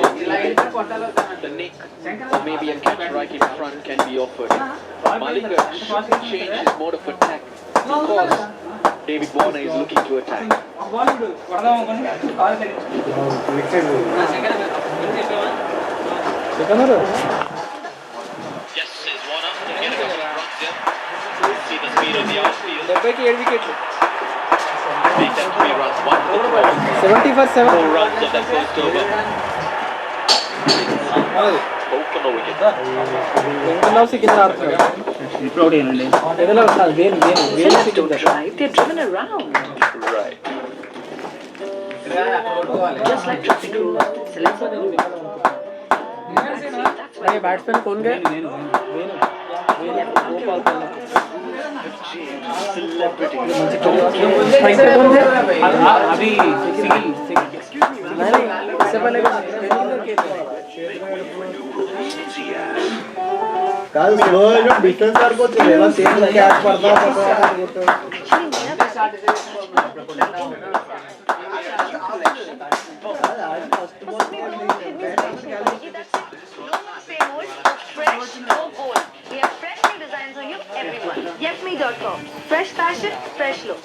the neck, or maybe a catch right in front can be offered. Malinga should change his mode of attack because David Warner is looking to attack. Yes, says Warner. Getting a few runs here. See the speed of the outfield. Make that 3 runs, 1 for 4. 4 runs of that first over. Open a wicket. They're driven around. Right. Just like traffic rules. ये batsman कौन गए? अभी नहीं इससे पहले काल slow जो defence कर को चलेगा सेम कैच पड़ता है. Yefme.com. Fresh fashion, fresh look.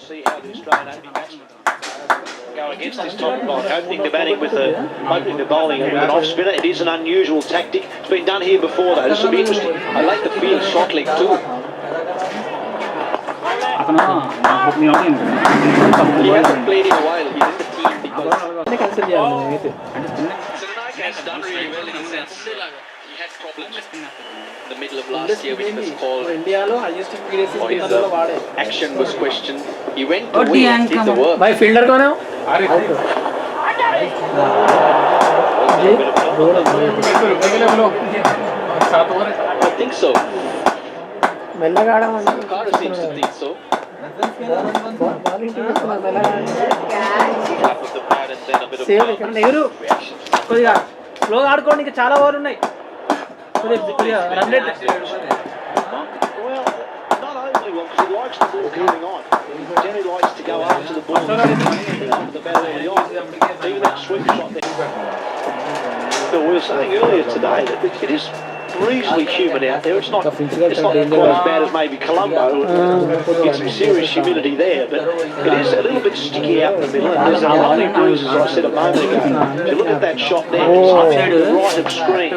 See how the Australian opening batsmen go against this top block, opening the bowling with an off spinner. It is an unusual tactic. It's been done here before though. This will be interesting. I like the feel short leg too. He hasn't played in a while. He's in the team because Sirnaik has done really well in the sense he had problems in the middle of last year which was called or his action was questioned. He went away and did the work. भाई fielder कौन है? I think so. मेला गाड़ा मन. Carter seems to think so. Save ఇక్కడ నెగరు కొద్దిగా slow ఆడుకోండి చాలా over ఉన్నాయి కొద్దిగా run rate Well, not overly well because he likes the ball coming on. He generally likes to go after the ball after the bat early on. Even that sweep shot there. But we were saying earlier today that it is reasonably humid out there. It's not quite as bad as maybe Colombo. Get some serious humidity there, but it is a little bit sticky out in the middle. And there's a lovely breeze, as I said a moment ago. If you look at that shot there, it's right of screen.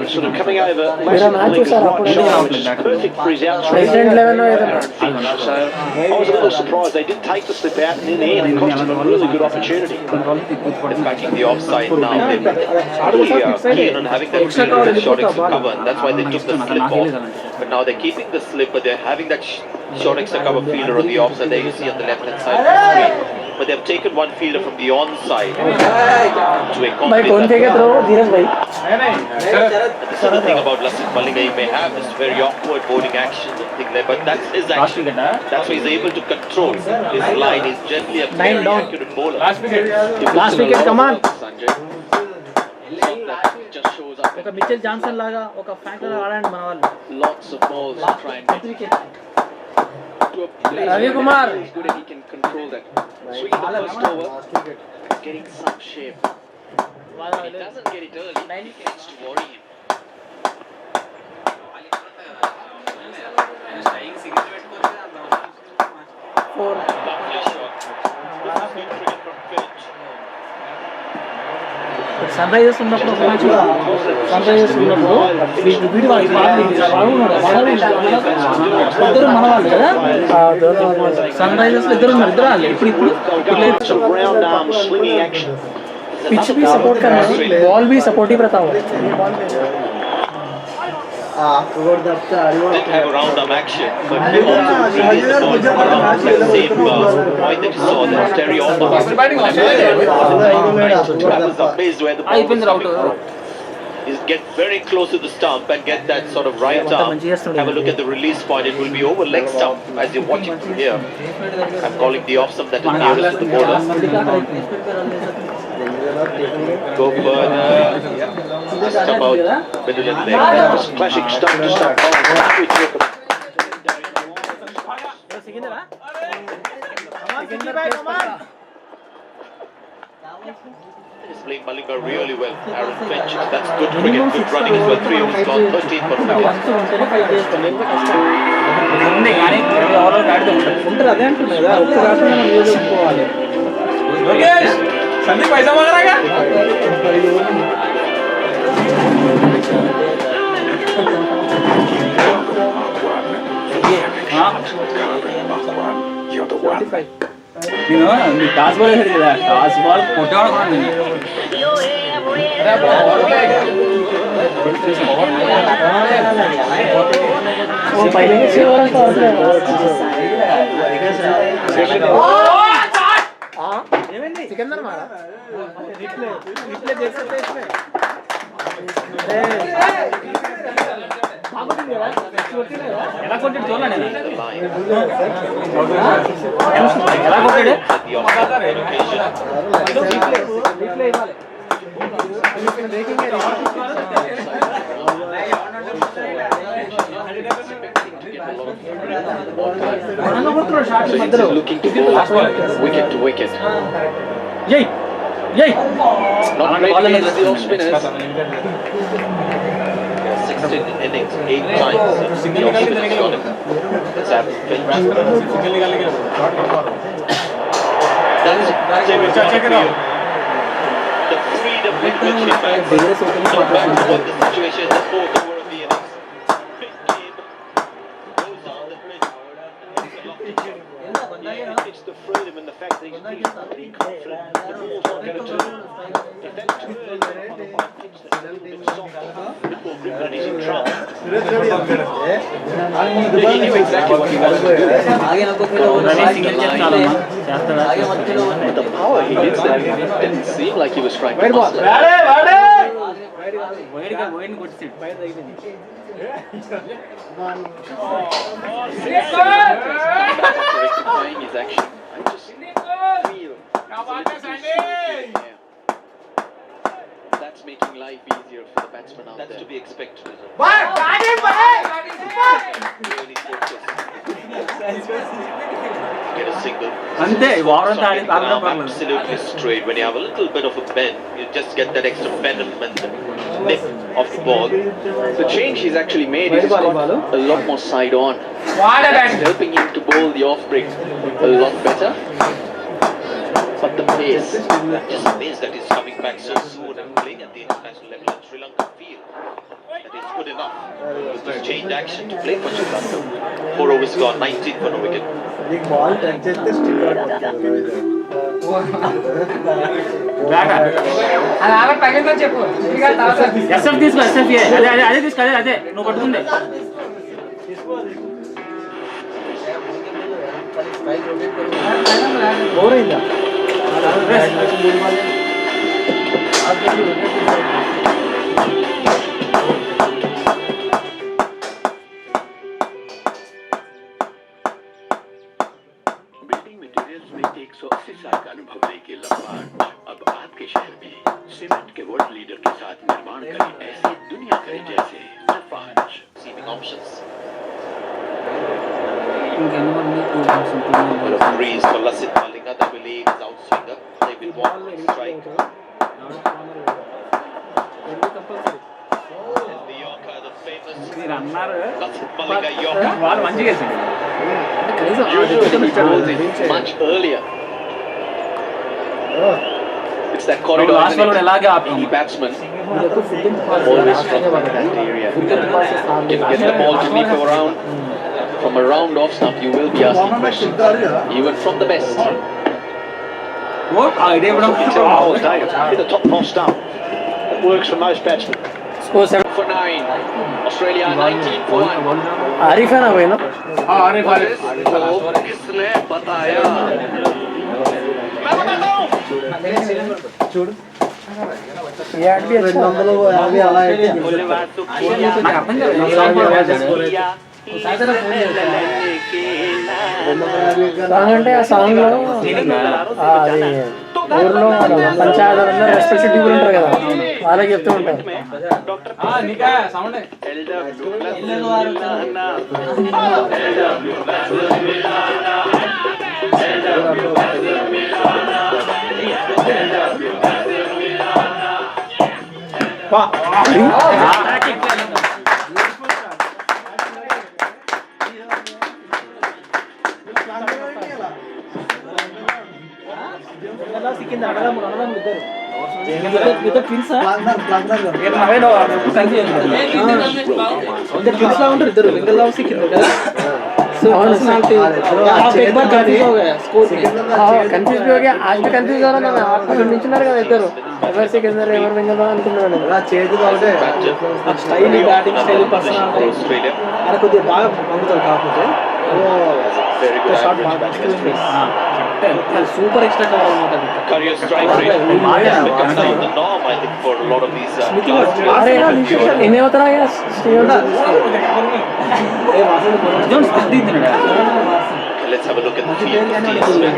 It's sort of coming over Lasseter's right shoulder, which is perfect for his outswing. So I was a little surprised. They did take the slip out, and in the end, it cost him a really good opportunity. They're backing the offside now. They're pretty keen on having that fielder with short extra cover, and that's why they took the slip off. But now they're keeping the slip, but they're having that short extra cover fielder on the offside there you see on the left hand side of the screen. But they've taken one fielder from the onside to accommodate that. This is the thing about Lassit Malinga, he may have this very awkward bowling action and things like, but that's his action. That's why he's able to control his line. He's generally a very accurate bowler. Last wicket, come on. Just shows up. ఒక Mitchell Johnson లాగా ఒక ఫ్యాంకర్ ఆడండి మన వాళ్ళు. Lots of balls to try and get. Ravi Kumar. He's good and he can control that. Swinging the first over, getting some shape. If he doesn't get it early, it gets to worry him. Lovely shot. This is good cricket from Finch. Sunrisers ఉన్నప్పుడు ఒక match sun Risers ఉన్నప్పుడు వీడు ఇద్దరు మన వాళ్ళు కదా sun Risers ఇద్దరు ఉన్నారు ఇద్దరు వాళ్ళు ఇప్పుడు पिच भी सपोर्ट कर रहा है बॉल भी सपोर्टिव रहता है Didn't have a round-arm action, but they also released the ball around the same point that you saw that Terry Alden was amazed where the ball was coming from. Is get very close to the stump and get that sort of right arm. Have a look at the release point. It will be over leg stump as you're watching from here. I'm calling the off stump that is nearest to the bowler. Go further. Just about middle and leg. Just classic stump to stump. He's playing Malinga really well. Aaron Finch. That's good cricket. Good running as well. 3 overs gone. 13 for 4. ఉంటారు అదే అంటున్నారు కదా ఒక్క రాష్ట్రం మనం చేసుకోవాలి సందీప్ పైసా మాగరాగా నేను నీ టాస్ బాల్ వేసాడు కదా టాస్ బాల్ కొట్టేవాడు కూడా నేను సికందర్ మారా రిప్లే చేస్తే ఎలా కొట్టాడు చూడండి ఎలా కొట్టాడు రిప్లే ఇవ్వాలి Looking to bowl wicket to wicket. Yay! Yay! Not great against the off spinners. 16 innings, 8 times. The off spinners got him. That's Aaron Finch. That's check it out. The freedom with which he backs. Come back to what the situation is, the 4th over of the innings. Big game. Goes down the bridge. Yeah, it's the freedom and the fact that he's pretty confident the ball's not going to turn. If that turns on a pitch that's a little bit softer, a bit more grip and he's in trouble. He knew exactly what he wanted to do. But the power he did there, it didn't seem like he was trying to muscle it. Rectifying his action. I just feel that's making life easier for the batsman out there. That's to be expected. Really focused. Get a single. అంతే వారం తాడి Something తాగడం arm పర్లేదు. absolutely straight. When you have a little bit of a bend, you just get that extra bend and nip of the ball. The change he's actually made is he's got a lot more side on. It's helping him to bowl the off break a lot better. But the pace, Just amazed that he's coming back so soon and playing at the international level in Sri Lanka field. That is good enough. With this change action to play for Sri Lanka. 4 overs gone, 19 for no wicket. నీకు ball touch చేస్తే stick SF తీసుకో SF అదే తీసుకో అదే నువ్వు పట్టుకుందే ఓరైందా building materials में 180 साल का अनुभव लेके लंबार्ड अब आपके शहर में सीमेंट के वर्ल्ड लीडर के साथ निर्माण करें ऐसी दुनिया करे जैसे Lombard Receiving options. ఇంకెన్నవన్నీ Bit of breeze for Lassit Malinga. That will lead his outswinger. They will walk and strike. And the Yorker, the famous మీరు అన్నారు Lassit Malinga Yorker. వాళ్ళు మంచిగా వేసింది Usually he bowls it much earlier. It's that corridor last ball కూడా ఎలాగే the ఆపాము batsman always from that area. Can get the ball to leap around. From a round off stump, you will be asking questions, even from the best. ఇదే ఇవ్వడం Bowls Dave hit the top cross stump. That works for most batsmen. Score 7 For 9, Australia 19 for 1. ఆరిఫేనా పోయినా किसने बताया చూడు 250 అలా అయితే నాకు అర్థం కాదు సాంగ్ అంటే ఆ సాంగ్ లో అది ఊర్లో పంచాయతీ రెస్పెక్టెడ్ పీపుల్ ఉంటారు కదా వాళ్ళకి చెప్తూ ఉంటారు ఉంటారు ఇద్దరు వెంగళరావు సిక్కింది కదా కన్ఫ్యూజ్ ఆస్ట్ కన్ఫ్యూజ్ నించున్నారు కదా ఇద్దరు ఎవరు సికిందర్ ఎవరు వెంగళరావు అనుకున్నాడు చేతి స్టైల్ బ్యాటింగ్ స్టైల్ పర్సనాలిటీ ఆయన కొద్దిగా బాగా పంపుతారు కాకపోతే షాట్ బాగా సూపర్ ఎక్స్ట్రా కవర్ అనమాట Career strike rate has become now the norm, I think, for a lot of these ఎన్ని అవుతారా Let's have a look at the field. Steve Smith.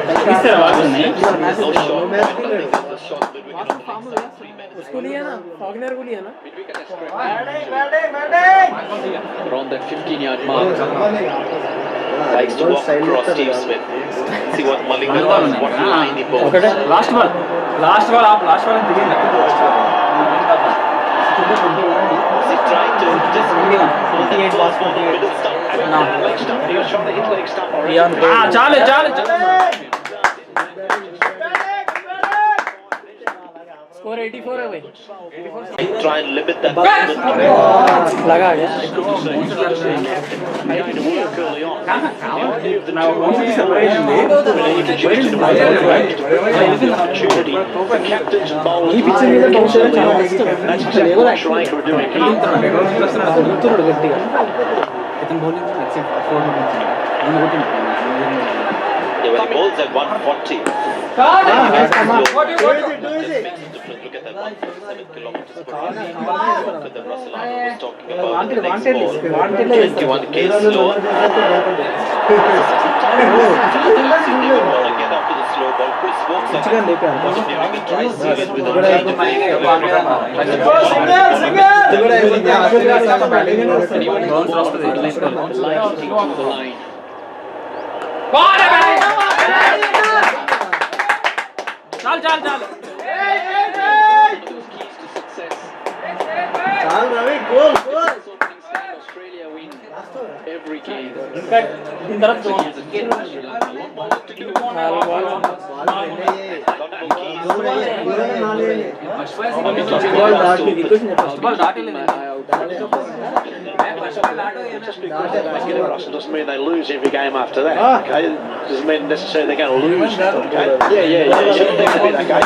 No shot. The shot that we can only start 3 minutes. Around that 15-yard mark. Likes to walk across Steve Smith. See what Malinga does, what line he bowls. Last ball దిగింది Is he trying to just hold that ball for the middle stump? Leg stump. He was trying to hit leg stump or చాలు score 84 है भाई try and limit that लगा गया ఈ pitch మీద bouncer చాలా ఇష్టం గుర్తున్నాడు గట్టిగా ఇతను bowling except 4 Yeah, when he bowls at 140. What Look at that 147 kilometers per hour. Look at the Russell Arnold was talking about the next ball. 21 k's slower. He didn't want to get up to the slow ball. Chris walks up. Possibly we can try seal it with a change of pace. Line. చాలు చాలు చాలు చాలు Ravi goal goal Every game. ఇంకా దీని తర్వాత Doesn't mean they lose every game after that. Okay, doesn't mean necessarily they're going to lose. Okay, yeah. Shouldn't think a bit. Okay,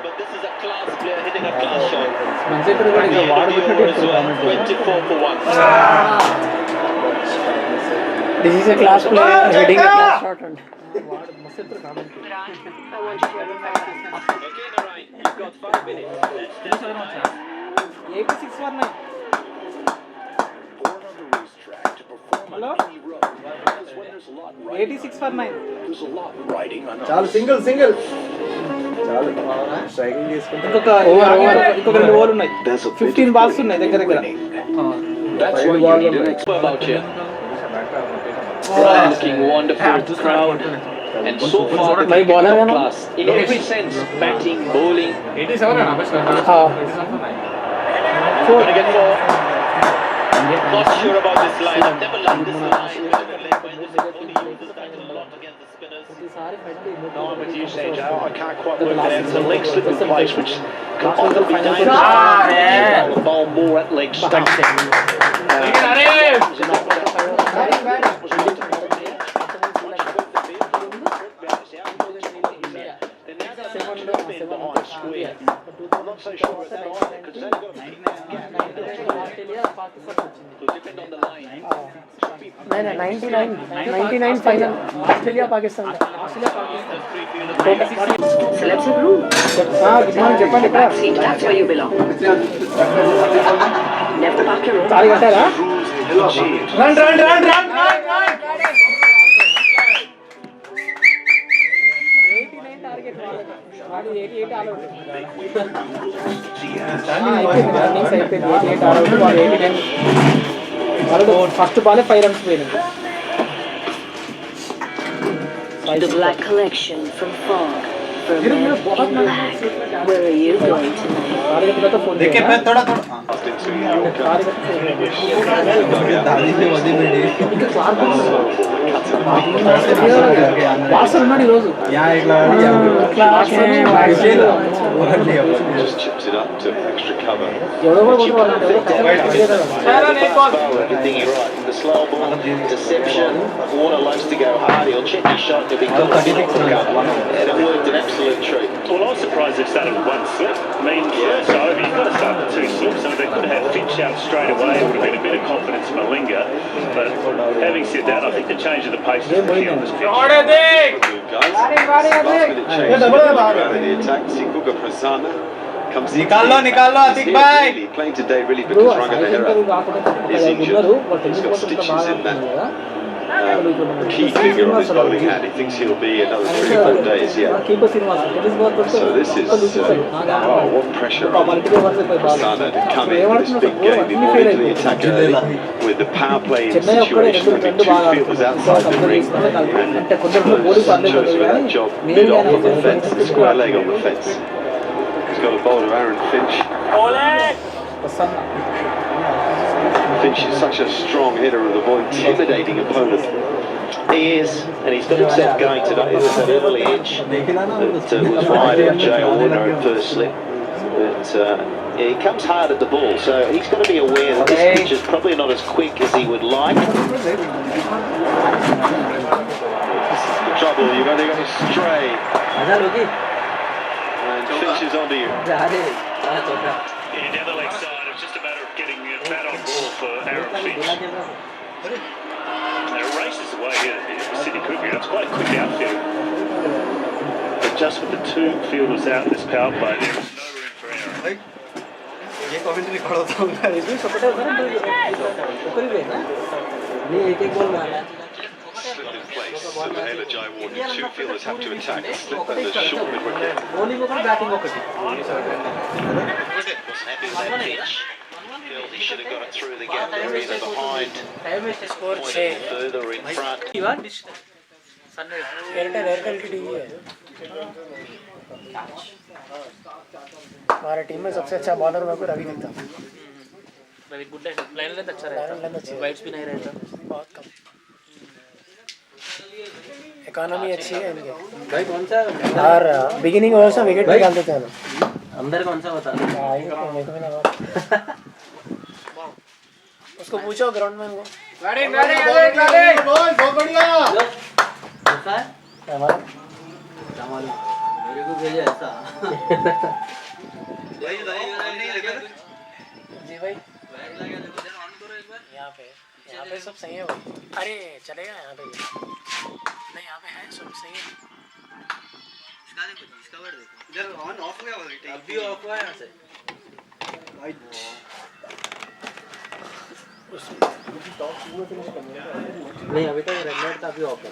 but this is a class player hitting a class shot. 24 for 1. This is a class player heading a class shot. I want you to hear it. Okay, Narayan, you've got 5 minutes. 8619 hello 8649 చాలు single single చాలు striking చేసుకుంటే ఇంకొక రెండు ఓవర్లు ఉన్నాయి 15 balls ఉన్నాయి దగ్గర దగ్గర That's what you need to explain about you. Looking wonderful crowd. And so far the cricket top class in every sense, batting, bowling. 87 Going to get 4. Not sure about this line. I've never liked this line. Only uses that a lot against the spinners. No, I'm with you, Sage. I can't quite work that out. The leg slip in place, which could often be dangerous. The ball more at leg stump. I'm not so sure about that either, because they've got to depend on the line. 99 final Australia Pakistan. Celebs have room. Good morning, చెప్పండి ఇక్కడ Seat, that's where you belong. Never park your own. చాలు కట్టారా run run run run 89 target వాడు 88 all out అయిపోయింది 88 all out వాడు 89 వాడు first ball 5 runs పోయినాయి The Black Collection from Fog. For men in black. Where are you going tonight? Target కదా phone देखे पे थोड़ा थोड़ा వాసర్ ఉన్నాడు ఈరోజు Just chips it up to extra cover. ఎవడో కూడా కొట్టుకోవాలి Everything you're right. The slow ball, deception. Warner loves to go hard. He'll check his shot. He'll be good. And it worked an absolute treat. Well, I was surprised they started with 1 slip. I mean, first over, you've got to start with 2 slips. So they could have had Finch out straight away. It would have been a bit of confidence for Malinga. But having said that, I think the change of the pace is the key on this pitch. निकाल लो आतिक भाई Playing today really because Ranganahara is injured. He's got stitches in that key finger on his bowling hand. He thinks he'll be another 3 or 4 days yet. So this is what pressure on Prasanna to come in this big game before into the attack early with the power play situation. I mean, 2 fielders outside the ring and chose for that job mid off on the fence, the square leg on the fence. He's got a bowler, Aaron Finch. Finch is such a strong hitter of the ball, intimidating opponent. He is, and he's got himself going today. There's that early edge that was wide of Jay Warner at first slip. But he comes hard at the ball, so he's got to be aware that this pitch is probably not as quick as he would like. Trouble, you've only got a stray. And Finch is onto you. Yeah, down the leg side, it's just a matter of getting a bat on ball for Aaron Finch. Now, it races away here at Sydney Cricket. It's quite a quick outfield. But just with the 2 fielders out in this power play, there is no room for Aaron. ये commentary खड़ा होता हूँ नहीं एक एक ball मारना Slipped in place. and Mahela Jayawardene, two fielders have to attack the slip and the short mid wicket. bowling ఒకటి batting ఒకటి Wasn't happy with that pitch. Felt he should have got it through the gap there, either behind, pointing further in front. ఇవా dish సన్నే Airtel की TV है। हमारे team में सबसे अच्छा bowler मेरे को रवि दिखता। रवि गुड है, लाइन लेंथ अच्छा रहता, वाइड्स भी नहीं रहता, बहुत कम। इकोनॉमी अच्छी है इनकी। भाई कौन सा और बिगिनिंग ओवर्स में विकेट निकालते थे हम। अंदर कौन सा बता मेरे को भी लगा। उसको पूछो ग्राउंड में उनको। बहुत बढ़िया। हमारा मेरे को भेजा ऐसा जी भाई यहाँ पे सब सही है भाई। अरे चलेगा यहाँ पे नहीं, यहाँ पे है सब सही है। इधर ऑन ऑफ हो गया अभी ऑफ हुआ है यहाँ से नहीं अभी तक रन रेट था, अभी ऑफ है।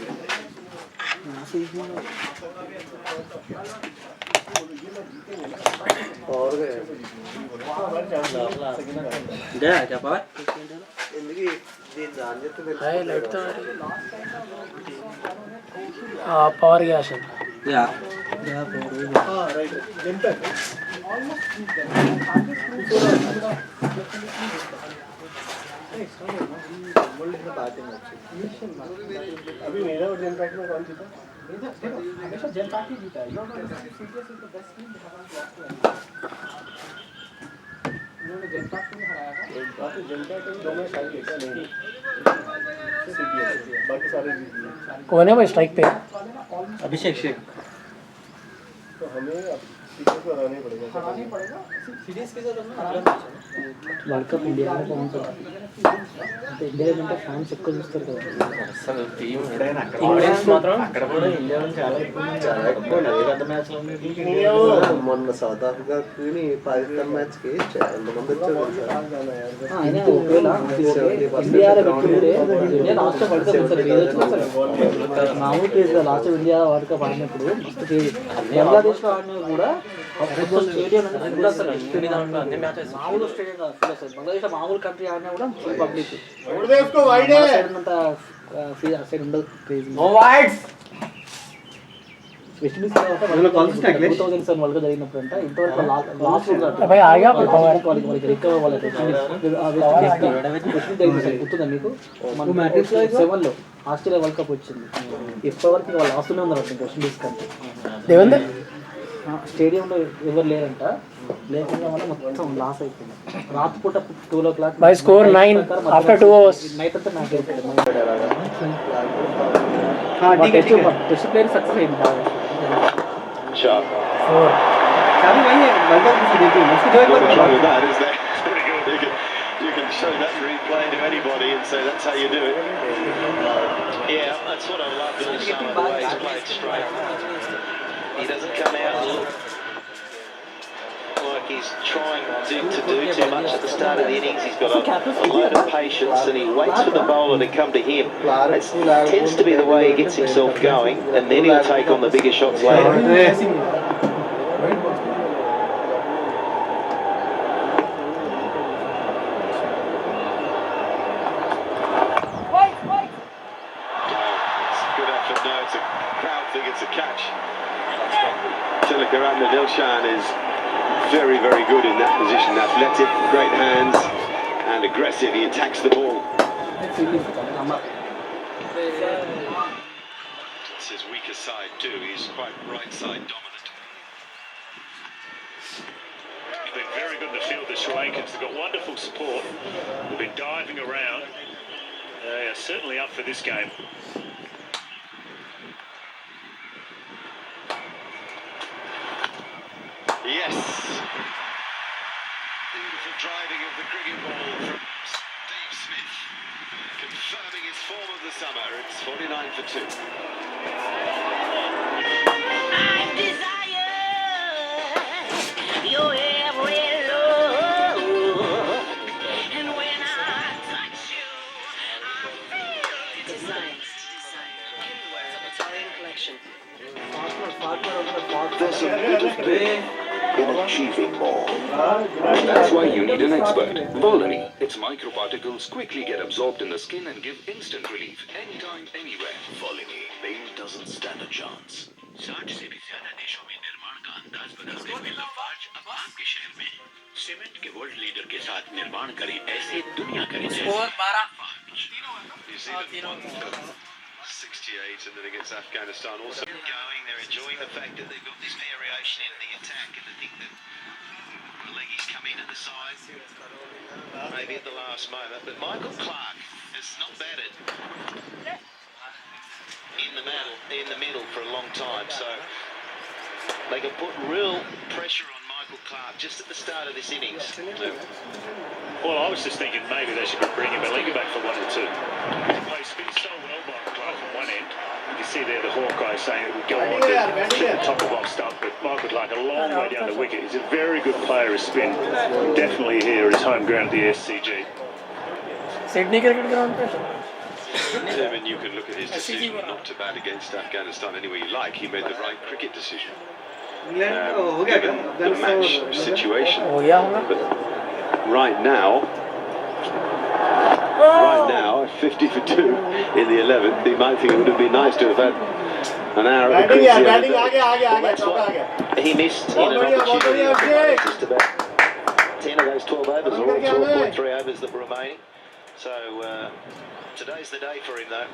और गए गया क्या पावर ఎందుకు దీని దాని చెప్తే తెలుసు हाय लाइट तो हाँ पावर गया शायद। या हाँ राइट जंपर अभी मेरा और जंपर में कौन जीता हमेशा जंपर ही जीता है। उन्होंने जनता को हराया था, जनता को दो मैच हार गए नहीं बाकी सारे जीत गए। कौन है भाई स्ट्राइक पे? अभिषेक शेख। तो हमें अब सीरीज को हराना ही पड़ेगा। सीरीज के साथ वर्ल्ड कप इंडिया में कौन सा ఇండియా అంటే ఫ్యాన్స్ ఎక్కువ చూస్తారు కదా అసలు టీం ఆడియన్స్ మాత్రం అక్కడ కూడా ఇండియా నుంచి చాలా ఎక్కువ ఏ పెద్ద మ్యాచ్లు మొన్న సౌత్ ఆఫ్రికాకి పాకిస్తాన్ మ్యాచ్ కి ఎంతమంది వచ్చారు అయినా ఒకవేళ ఇండియాలో పెట్టుకుంటే ఇండియా లాస్ట్ వరల్డ్ కప్ మామూలు place last India world cup ఆడినప్పుడు మస్తు బంగ్లాదేశ్ లో ఆడినా కూడా స్టేడియం అన్ని మ్యాచెస్ మామూలు స్టేడియం కాదు బంగ్లాదేశ్ మామూలు కంట్రీ ఆడినా కూడా పబ్లిక్ సైడ్ ఉండదు crazy west Indies 2007 world cup జరిగినప్పుడు అంట ఇంతవరకు లాస్ట్ రికవర్ వాళ్ళకి గుర్తుందా మీకు? 7 లో ఆస్ట్రేలియా వరల్డ్ కప్ వచ్చింది, ఇప్పటివరకు వాళ్ళు ఆస్తూనే ఉన్నారు వెస్ట్ ఇండీస్ కంటే. స్టేడియంలో ఎవరు లేరంట, లేకుండా వల్ల మొత్తం లాస్ అయిపోయింది. రాత్రిపూట 12 o'clock by score 9 after 2 hours night అంతా మ్యాచ్ అయిపోయింది. టెస్ట్ ప్లేయర్ సక్సెస్ అయింది బాగా. 4 చాలు भाई वर्ल्ड कप से देखिए उसको जो एक बार that is that you can show that replay to anybody and say that's how you do it. Yeah, that's what I love in some of the way he's played straight. He doesn't come out and look like he's trying to do too much at the start of the innings. He's got a load of patience and he waits for the bowler to come to him. It tends to be the way he gets himself going, and then he'll take on the bigger shots later. Good effort now. It's a crowd think it's a catch. Tilakaratne Dilshan is very, very good in that position. Athletic, great hands, and aggressive. He attacks the ball. It's his weaker side too. He's quite right side dominant. He's been very good in the field, the Sri Lankans. They've got wonderful support. They've been diving around. They are certainly up for this game. Yes. Beautiful driving of the cricket ball from Steve Smith, confirming his form of the summer. It's 49 for 2. I desire your every love, and when I touch you, I feel desire. There's a bit of pain in achieving more. That's why you need an expert. Volani. Its microparticles quickly get absorbed in the skin and give instant relief anytime, anywhere. Volani. Pain doesn't stand a chance. 60 से भी ज़्यादा देशों में निर्माण का अंदाज बदलते हुए लवाज अब आपके शहर में सीमेंट के वर्ल्ड लीडर के साथ निर्माण करें ऐसे दुनिया करें जैसे 68 and then against Afghanistan also going. They're enjoying the fact that they've got this variation in the attack and the thing that Releggi's come in at the side maybe at the last moment, but Michael Clark has not batted in the middle for a long time, so they can put real pressure on Michael Clark just at the start of this innings. Well, I was just thinking maybe they should be bringing Malinga back for 1 or 2. They spin so well by Clark on one end. You can see there the Hawkeye saying it would go on to the top of off stump, but Michael Clark a long way down the wicket. He's a very good player of spin. Definitely here at his home ground at the SCG. Sydney cricket ground पे Tim, and you can look at his decision not to bat against Afghanistan any way you like. He made the right cricket decision. Given the match situation. But right now, at 50 for 2 in the 11th, he might think it would have been nice to have had an hour of the He missed in an opportunity just about 10 of those 12 overs, or 12.3 overs that were remaining. So today's the day for him though.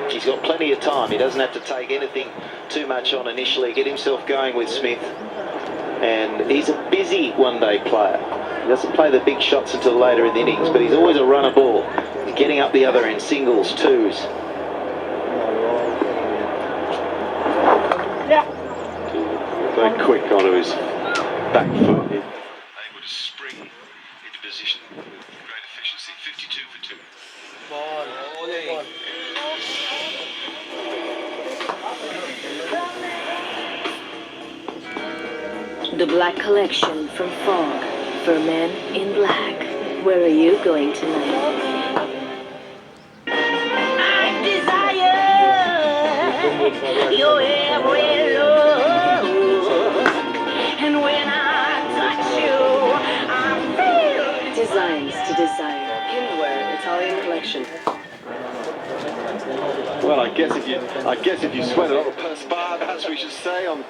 He's got plenty of time. He doesn't have to take anything too much on initially. Get himself going with Smith. And he's a busy one-day player. He doesn't play the big shots until later in the innings, but he's always a runner ball. He's getting up the other end, singles, twos. Very quick onto his back foot. Able to spring into position with great efficiency. 52 for 2. The Black Collection from Fog for men in black. Where are you going tonight? I desire your every love, and when I touch you, I feel designs to desire. Hindwear Italian collection. Well, I guess if you sweat a lot of perspire, perhaps we should say on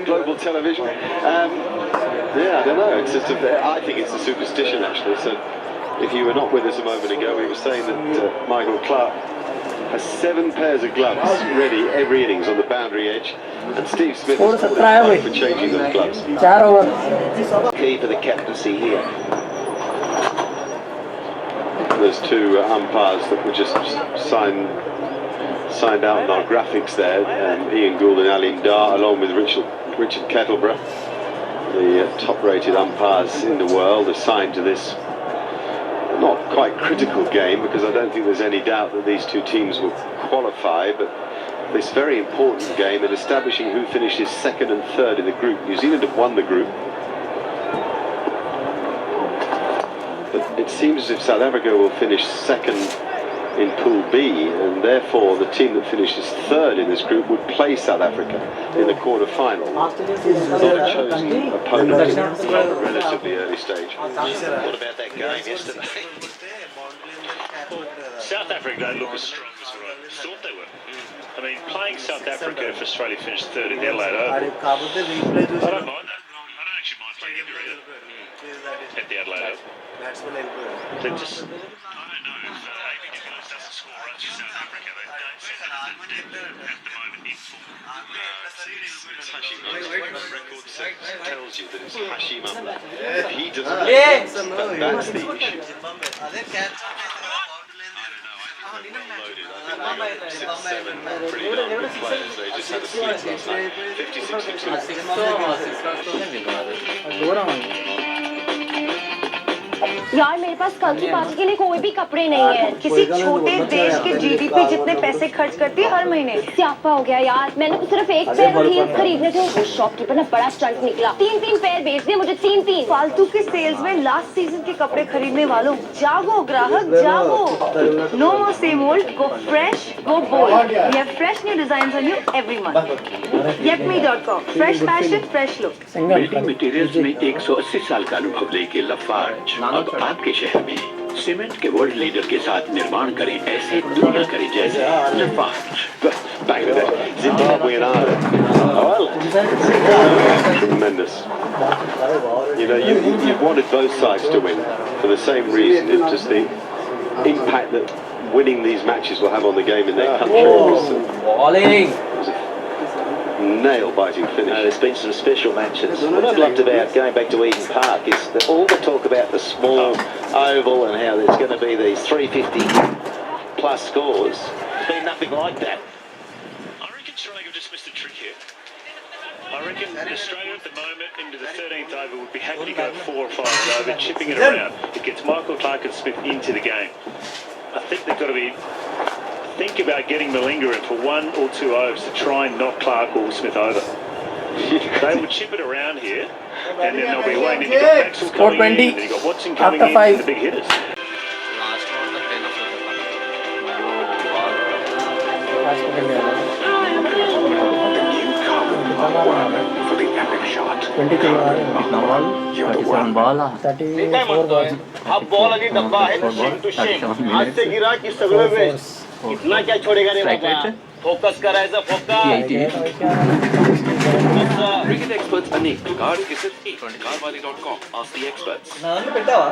global television. Yeah, I don't know. It's just I think it's a superstition actually. So, if you were not with us a moment ago, we were saying that Michael Clark has 7 pairs of gloves ready every innings on the boundary edge, and Steve Smith is for changing those gloves. Key for the captaincy here. There's 2 umpires that were just signed out on our graphics there, Ian Gould and Alim Dar, along with Richard Kettleborough, the top-rated umpires in the world, assigned to this not quite critical game, because I don't think there's any doubt that these 2 teams will qualify, but this very important game in establishing who finishes 2nd and 3rd in the group. New Zealand have won the group, but it seems as if South Africa will finish 2nd in Pool B, and therefore the team that finishes 3rd in this group would play South Africa in the quarter-final. Not a chosen opponent from a relatively early stage. What about that game yesterday? South Africa don't look as strong as what I thought they were. I mean, playing South Africa if Australia finished 3rd in the Adelaide Oval, I don't mind that. I don't actually mind playing India either at the Adelaide Oval. They're just, I don't know if AB de Villiers doesn't score runs for South Africa. They don't seem to have the depth at the moment in form. It's Hashim Amla. Record tells you that it's Hashim Amla. He doesn't that's the issue. Six, seven, pretty darn good players. They just had a slip last night. 56 for 2. यार मेरे पास कल की party के लिए कोई भी कपड़े नहीं है। किसी छोटे देश के जीडीपी जितने पैसे खर्च करती है हर महीने। स्यापा हो गया यार, मैंने तो सिर्फ एक पेयर और हील्स खरीदने थे। शॉपकीपर ने बड़ा स्टंट निकला, 3 पेयर बेच दिए मुझे, 3 फालतू के सेल्स में लास्ट सीजन के कपड़े खरीदने वालों, जागो ग्राहक जागो। No more same old, go fresh go bold. We have fresh new designs on you every month. yepme.com, fresh fashion, fresh look. Building materials में 180 साल का अनुभव लेके लफार्ज अब आपके शहर में सीमेंट के वर्ल्ड लीडर के साथ निर्माण करें ऐसे दुनिया करे जैसे लफार्ज। Back with it. Zimbabwe and Ireland. Tremendous. You know, you wanted both sides to win for the same reason. It's just the impact that winning these matches will have on the game in their country. Balling. Nail-biting finish. There's been some special matches. What I've loved about going back to Eden Park is that all the talk about the small oval and how there's going to be these 350 plus scores. There's been nothing like that. I reckon Sri Lanka just missed a trick here. I reckon Australia at the moment into the 13th over would be happy to go 4 or 5 over, chipping it around. It gets Michael Clark and Smith into the game. I think they've got to think about getting Malinga in for 1 or 2 overs to try and knock Clark or Smith over. They will chip it around here, and then they'll be waiting. You've got Maxwell coming in, and then you've got Watson coming in, and the big hitters. For the epic shot. 37 ball. 34 balls. अब ball अभी डब्बा है Shem to Shem आज से गिरा कि सगळे waste इतना क्या छोड़ेगा रे बाबा फोकस करायचं focus Cricket experts Anik card visit cardwali.com. Ask the experts. నాన్న పెట్టావా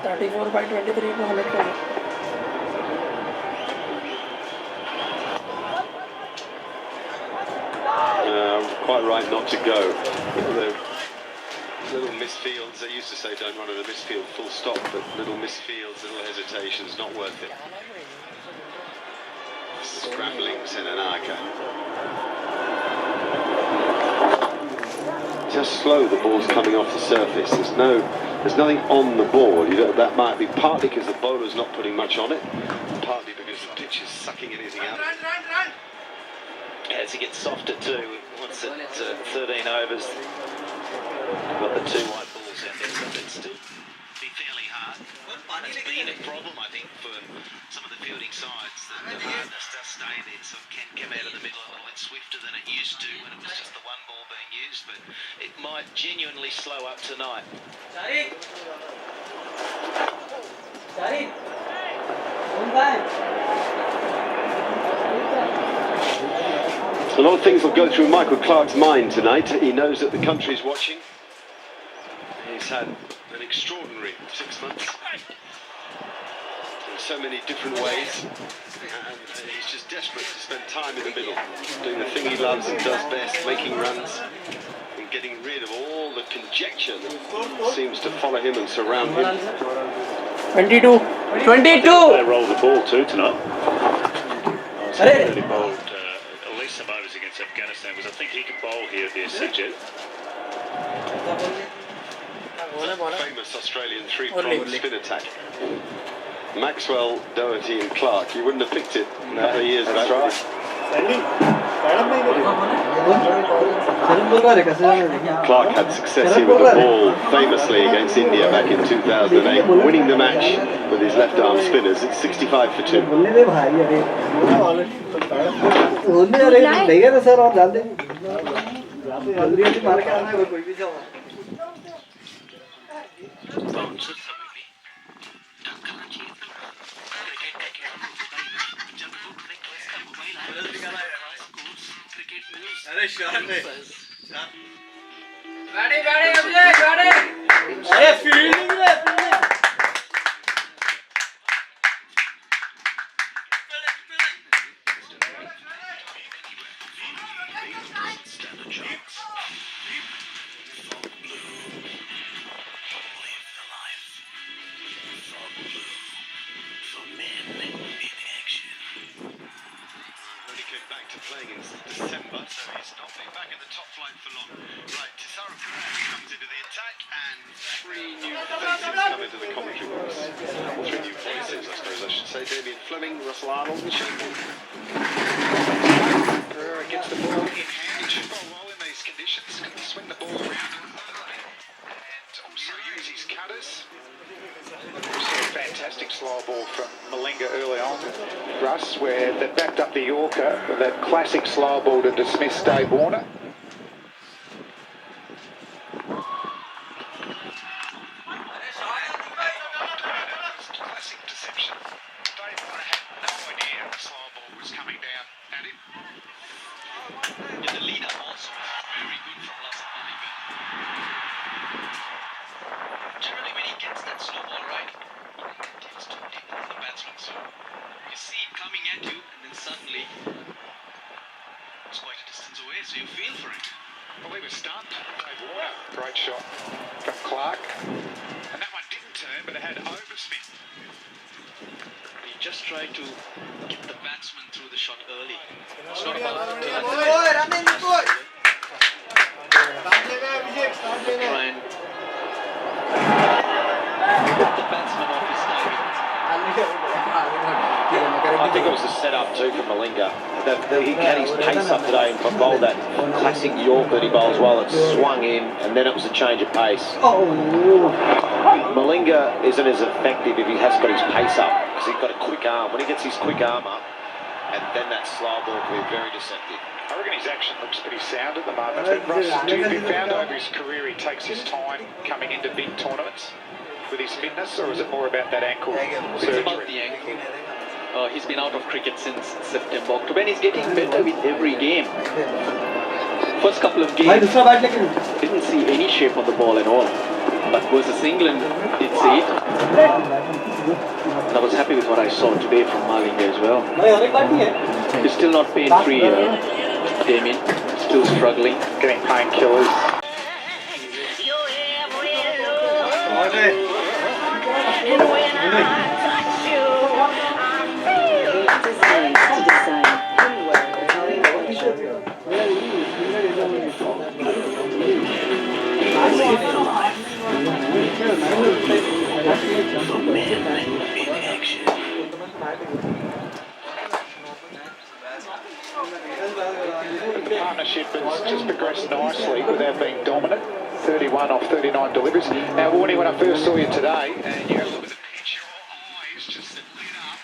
34 by 23 को 100 कर Quite right not to go. The little misfields, they used to say don't run in a misfield full stop, but little misfields, little hesitations, not worth it. Scrambling Senanaka. Just slow, the ball's coming off the surface. There's nothing on the ball. That might be partly because the bowler's not putting much on it, partly because the pitch is sucking anything out. As he gets softer too, once at 13 overs, got the 2 white balls out there, but it's still be fairly hard. It's been a problem, I think, for some of the fielding sides. The hardness does stay there, so it can come out of the middle a little bit swifter than it used to when it was just the one ball being used, but it might genuinely slow up tonight. A lot of things will go through Michael Clark's mind tonight. He knows that the country's watching. He's had an extraordinary 6 months in so many different ways, and he's just desperate to spend time in the middle, doing the thing he loves and does best, making runs and getting rid of all the conjecture that seems to follow him and surround him. 22. 22. They roll the ball too tonight. He bowled at least some overs against Afghanistan, because I think he could bowl here at the SCG. Famous Australian three-pronged spin attack. Maxwell, Doherty and Clark. You wouldn't have picked it a couple of years back. Clark had success here with the ball famously against India back in 2008, winning the match with his left arm spinners. It's 65 for 2. Playing in December, so he's not been back in the top flight for long. Right, comes into the attack, and 3 new faces come into the commentary box. 3 new voices, I suppose I should say. Damien Fleming, Russell Arnold, Pereira gets the ball in hand. Should go well in these conditions. Can swing the ball around and also use his cutters. Fantastic slow ball from Malinga early on, Russ, where they backed up the Yorker with that classic slow ball to dismiss Dave Warner. Classic deception. Dave Warner had no idea the slow ball was coming down at him. Yeah, the leader also was very good from last Malinga. Generally, when he gets that slow ball right, it tends to dip on the batsman. So you see it coming at you, and then suddenly it's quite a distance away, so you feel for it. Well, he was stunned. Dave Warner, great shot from Clark. And that one didn't turn, but it had overspin. He just tried to get the batsman through the shot early. It's not about try and get the batsman off his target. I think it was a setup too for Malinga. He had his pace up today and bowled that classic York that he bowls well. It swung in and then it was a change of pace. Malinga isn't as effective if he hasn't got his pace up because he's got a quick arm. When he gets his quick arm up, and then that slow ball can be very deceptive. I reckon his action looks pretty sound at the moment. I think Russ has found over his career he takes his time coming into big tournaments with his fitness, or is it more about that ankle surgery? It's about the ankle. He's been out of cricket since September, October, and he's getting better with every game. First couple of games, didn't see any shape on the ball at all. But versus England, did see it. And I was happy with what I saw today from Malinga as well. He's still not pain-free, Damien. Still struggling. Getting painkillers. The partnership has just progressed nicely without being dominant. 31 off 39 deliveries. Now, Warnie, when I first saw you today, and you look at the pitch, your eyes just lit up,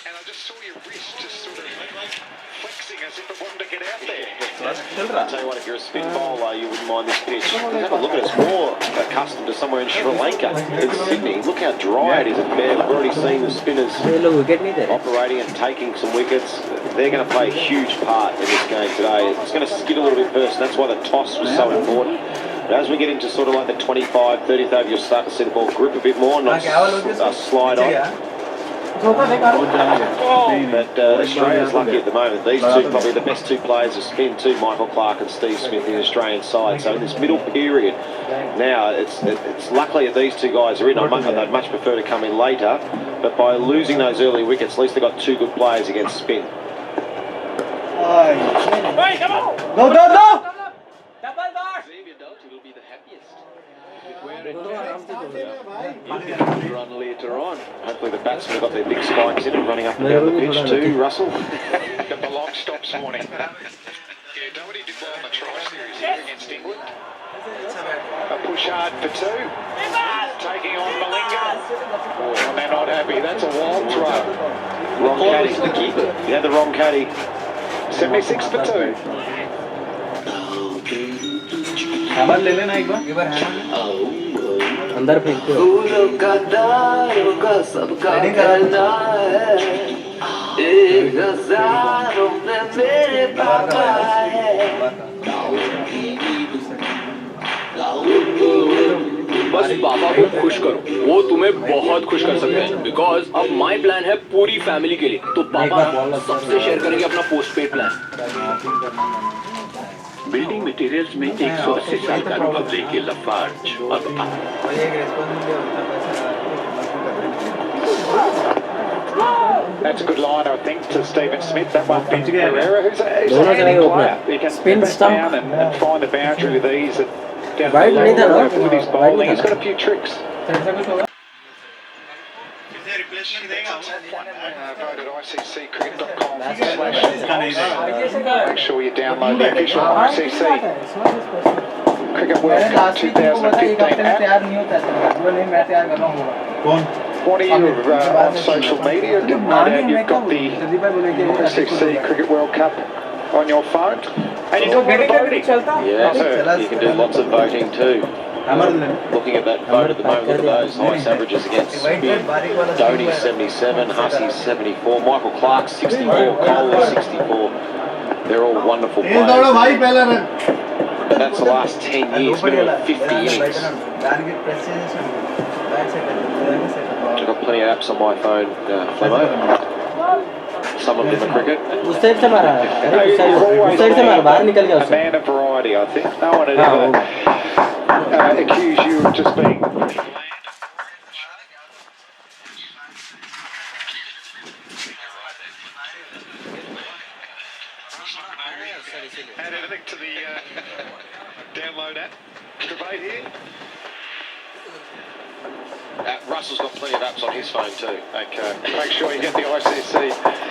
and I just saw your wrist just sort of flexing as if it wanted to get out there. I'll tell you what, if you're a spin bowler, you wouldn't mind this pitch. Have a look at it. It's more accustomed to somewhere in Sri Lanka than Sydney. Look how dry it is at Bear. We've already seen the spinners operating and taking some wickets. They're going to play a huge part in this game today. It's going to skid a little bit first, and that's why the toss was so important. But as we get into sort of like the 25, 30th over, you'll start to see the ball grip a bit more, not slide on. But Australia's lucky at the moment. These two probably the best two players of spin too, Michael Clark and Steve Smith in the Australian side. So in this middle period, now it's luckily that these two guys are in. I'd much prefer to come in later, but by losing those early wickets, at least they've got two good players against spin. Hey, come on! No! Double bar! Xavier Doubt will be the happiest. Run later on. Hopefully the batsmen have got their big spikes in and running up and down the pitch too, Russell. Got the long stops warning. Yeah, Doherty did well in the try series here against England. A push hard for 2. Taking on Malinga. Oh, and they're not happy. That's a wild throw. Wrong caddy. The keeper. You had the wrong caddy. 76 for 2. Hammer ले लेना एक बार अंदर फेंको फूलों का दारों का सबका करना है एक हजारों में मेरे पापा है बस पापा को खुश करो, वो तुम्हें बहुत खुश कर सकते हैं बिकॉज अब माई प्लान है पूरी फैमिली के लिए, तो पापा सबसे शेयर करेंगे अपना पोस्टपेड प्लान। बिल्डिंग मटेरियल्स में 180 साल का अनुभव लेके लफार्ज अब That's a good line, I think, to Stephen Smith. That one from Herrera, who's a handy player. He can Spin back stump. down and find the boundary with ease. Down Wide the नहीं था ना? with his bowling. He's got a few tricks. Voted ICCCricket.com/. Make sure you download the official ICC Cricket World Cup 2015 app. What are you on social media? No doubt you've got the ICC Cricket World Cup on your phone. And you talk about voting. Yes, you can do lots of voting too. Looking at that vote at the moment, look at those highest averages against spin. Dhoni 77, Hussey 74, Michael Clark 64, Kohler 64. They're all wonderful players. But that's the last 10 years, minimum of 50 innings. I've got plenty of apps on my phone, Flemo. Some of them are cricket. उस side से मारा बाहर निकल गया a man of variety, I think. No one had ever accused you of just being add anything to the download app debate here. Russell's got plenty of apps on his phone too. Okay, make sure you get the ICC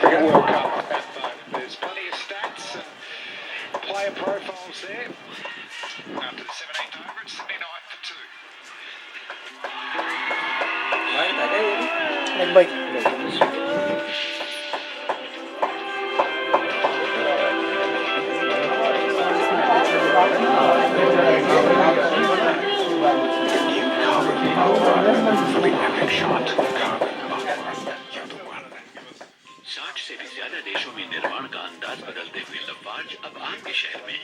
Cricket World Cup app though. There's plenty of stats and player profiles there. After the 17th over, it's 79 for 2. For an epic shot. 60 से भी ज्यादा देशों में निर्माण का अंदाज बदलते हुए लफार्ज अब आपके शहर में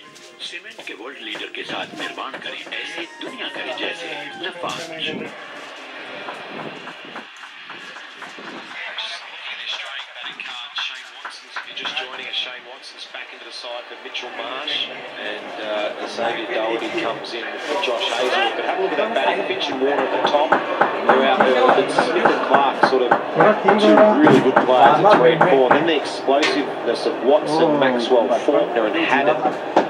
सीमेंट के वर्ल्ड लीडर के साथ निर्माण करें ऐसे दुनिया करे जैसे लफार्ज। Just joining us, Shane Watson's back into the side for Mitchell Marsh, and Xavier Doherty comes in for Josh Hazel. But have a look at that batting, Finch and Warner at the top. They're out there, but Smith and Clark sort of two really good players at 3 and 4. Then the explosiveness of Watson, Maxwell, Faulkner and Haddon.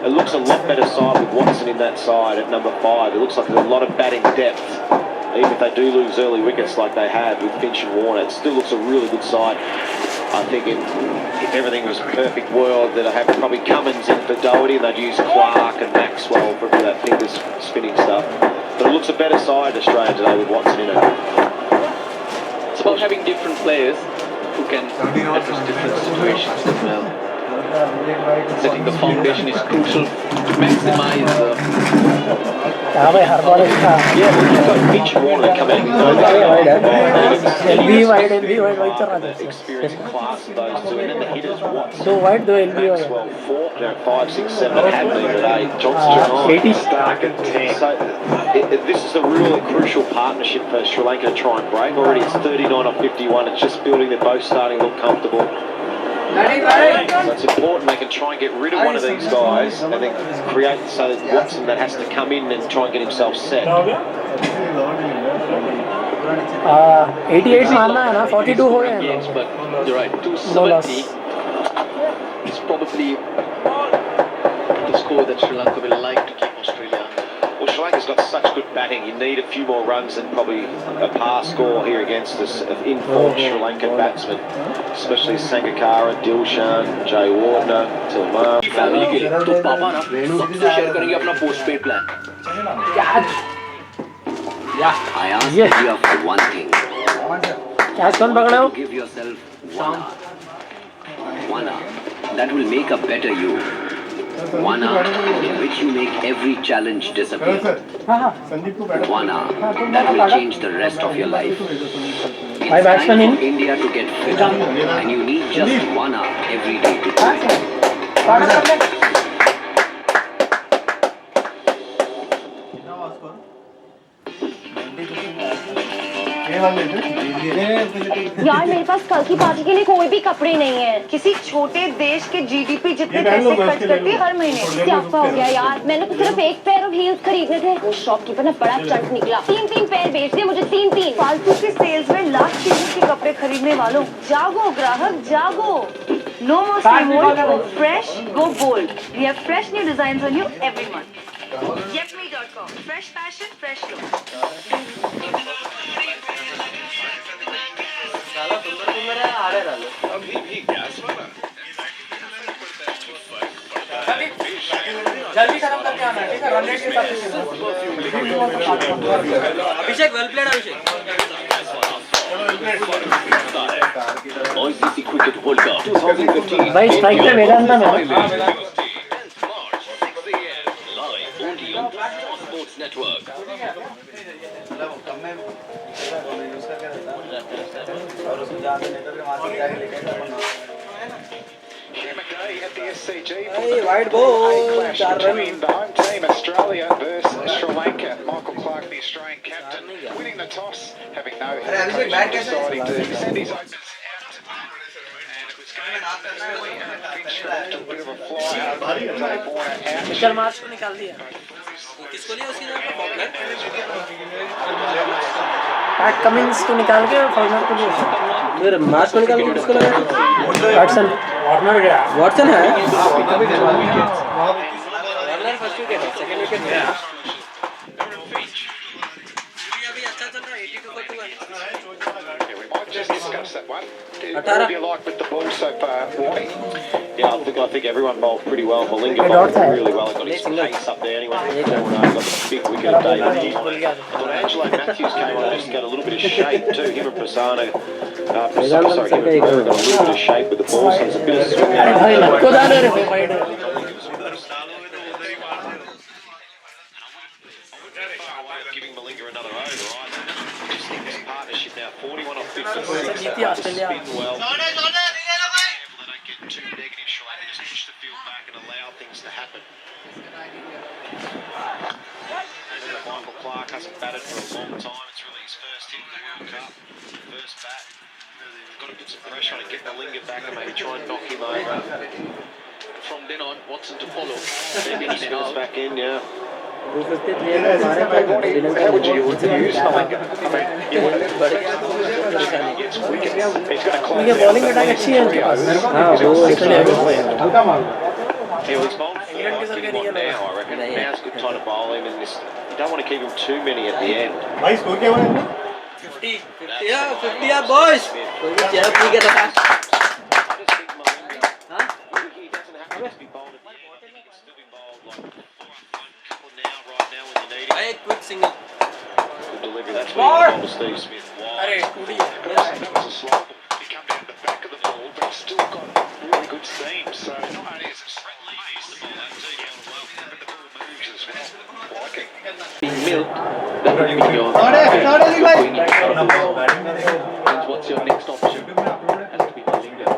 It looks a lot better side with Watson in that side at number 5. It looks like there's a lot of batting depth. Even if they do lose early wickets like they have with Finch and Warner, it still looks a really good side. I think if everything was a perfect world, that I have probably Cummins in for Doherty, and they'd use Clark and Maxwell for that finger spinning stuff. But it looks a better side Australia today with Watson in it. It's about having different players who can address different situations as well. Setting the foundation is crucial to maximize हाँ भाई हर ball अच्छा Yeah, well, you've got Finch and Warner coming in. LB wide वही चल रहा था Experience class of those two, and then the hitters Watson, दो wide दो LB wide Maxwell, Faulkner at 5, 6, 7, and Hadley at 8. Johnston 80 Stark at 10. So this is a really crucial partnership for Sri Lanka to try and break. Already it's 39 or 51. It's just building. They're both starting to look comfortable. So it's important they can try and get rid of one of these guys and then create so that Watson that has to come in and try and get himself set. 88 मारना है ना 42 हो गए हैं yes, but you're right. 270 is probably the score that Sri Lanka will like to keep Australia. Well, Sri Lanka's got such good batting. You need a few more runs than probably a par score here against this informed Sri Lankan batsmen, especially Sangakkara, Dilshan, Jay Wardner, Tillman. Family के लिए तो पापा ना सबसे share करेंगे अपना postpaid plan. I ask you for one thing. Catch कौन पकड़ा हो? Give yourself 1 hour. 1 hour. That will make a better you. 1 hour in which you make every challenge disappear. 1 hour that will change the rest of your life. It's time for India to get fitter, and you need just 1 hour every day to do it. यार मेरे पास कल की party के लिए कोई भी कपड़े नहीं है। किसी छोटे देश के जीडीपी जितने पैसे खर्च करती है हर महीने। क्या हो गया यार, मैंने तो सिर्फ एक पेयर ऑफ हील्स खरीदने थे। वो शॉपकीपर ना बड़ा चंट निकला, 3 पेयर बेच दिए मुझे, 3 फालतू के सेल्स में लाख के कपड़े खरीदने वालों, जागो ग्राहक जागो। No more same old, go fresh, go bold. We have fresh new designs on you every month. Yepme.com. Fresh fashion, fresh look. जल्दी खत्म करके आना, ठीक है? रन रेट के साथ अभिषेक, वेल प्लेड अभिषेक। ICC Cricket World Cup 2015. भाई स्ट्राइक पे वेदांता में Live only on Sports Network. At the SCG, Hey, wide ball. a clash between the home team Australia versus Sri Lanka. Michael Clark, the Australian captain, winning the toss, having no head coach, deciding to send his opens out. And it was going to Finch off to a bit of a fly. Dave Warner out. Mitchell Marsh को निकाल दिया। किसको लिया उसकी जगह पे? PAT Cummins को निकाल के फॉर्नर को लिया। फिर मार्च को निकाल के किसको लगा? वाटसन। वाटसन है? वार्नर फर्स्ट विकेट है, सेकंड विकेट है। अभी अच्छा चल रहा है, 82 for 2. We might just discuss that one. What do you like with the ball so far, Warnie? Yeah, I think everyone bowled pretty well. Malinga bowled really well. Got his pace up there anyway. Got the big wicket of David Heath. I thought Angelo Matthews came on and just got a little bit of shape too. Him and Prasanna, Prasanna got a little bit of shape with the ball, so it's a bit of swing out. Giving Malinga another over, right? I just think this partnership now, 41 off 56. Spin well. Careful they don't get too negative, Sri Lanka. Just push the field back and allow things to happen. Michael Clark hasn't batted for a long time. It's really his first hit in the World Cup. First bat. Got to put some pressure on and get Malinga back and maybe try and knock him over. From then on, Watson to follow. Maybe he spins back in, yeah. How would you use Malinga? He's going to climb ये bowling attack अच्छी है उनके पास। हाँ वो इसलिए हल्का मार। Yeah, he's bowled for now, I reckon. Now's a good time to bowl him, and this, you don't want to keep him too many at the end. भाई स्कोर क्या हुआ है? 50 boys. कोई भी चेयर नहीं कर रहा। हाँ? He doesn't have to be bowled at the end. He can still be bowled like 4 couple now, right now when you need him. एक quick single. Good delivery. That's where you bowl to Steve Smith. अरे टूटी है। That was a slow ball. He come down the back of the ball, but it's still got really good steam. So not only is it friendly, he's the ball that too well, but the ball moves as well. Like it. Being milked, that would be going. What's your next option? Has to be Malinga.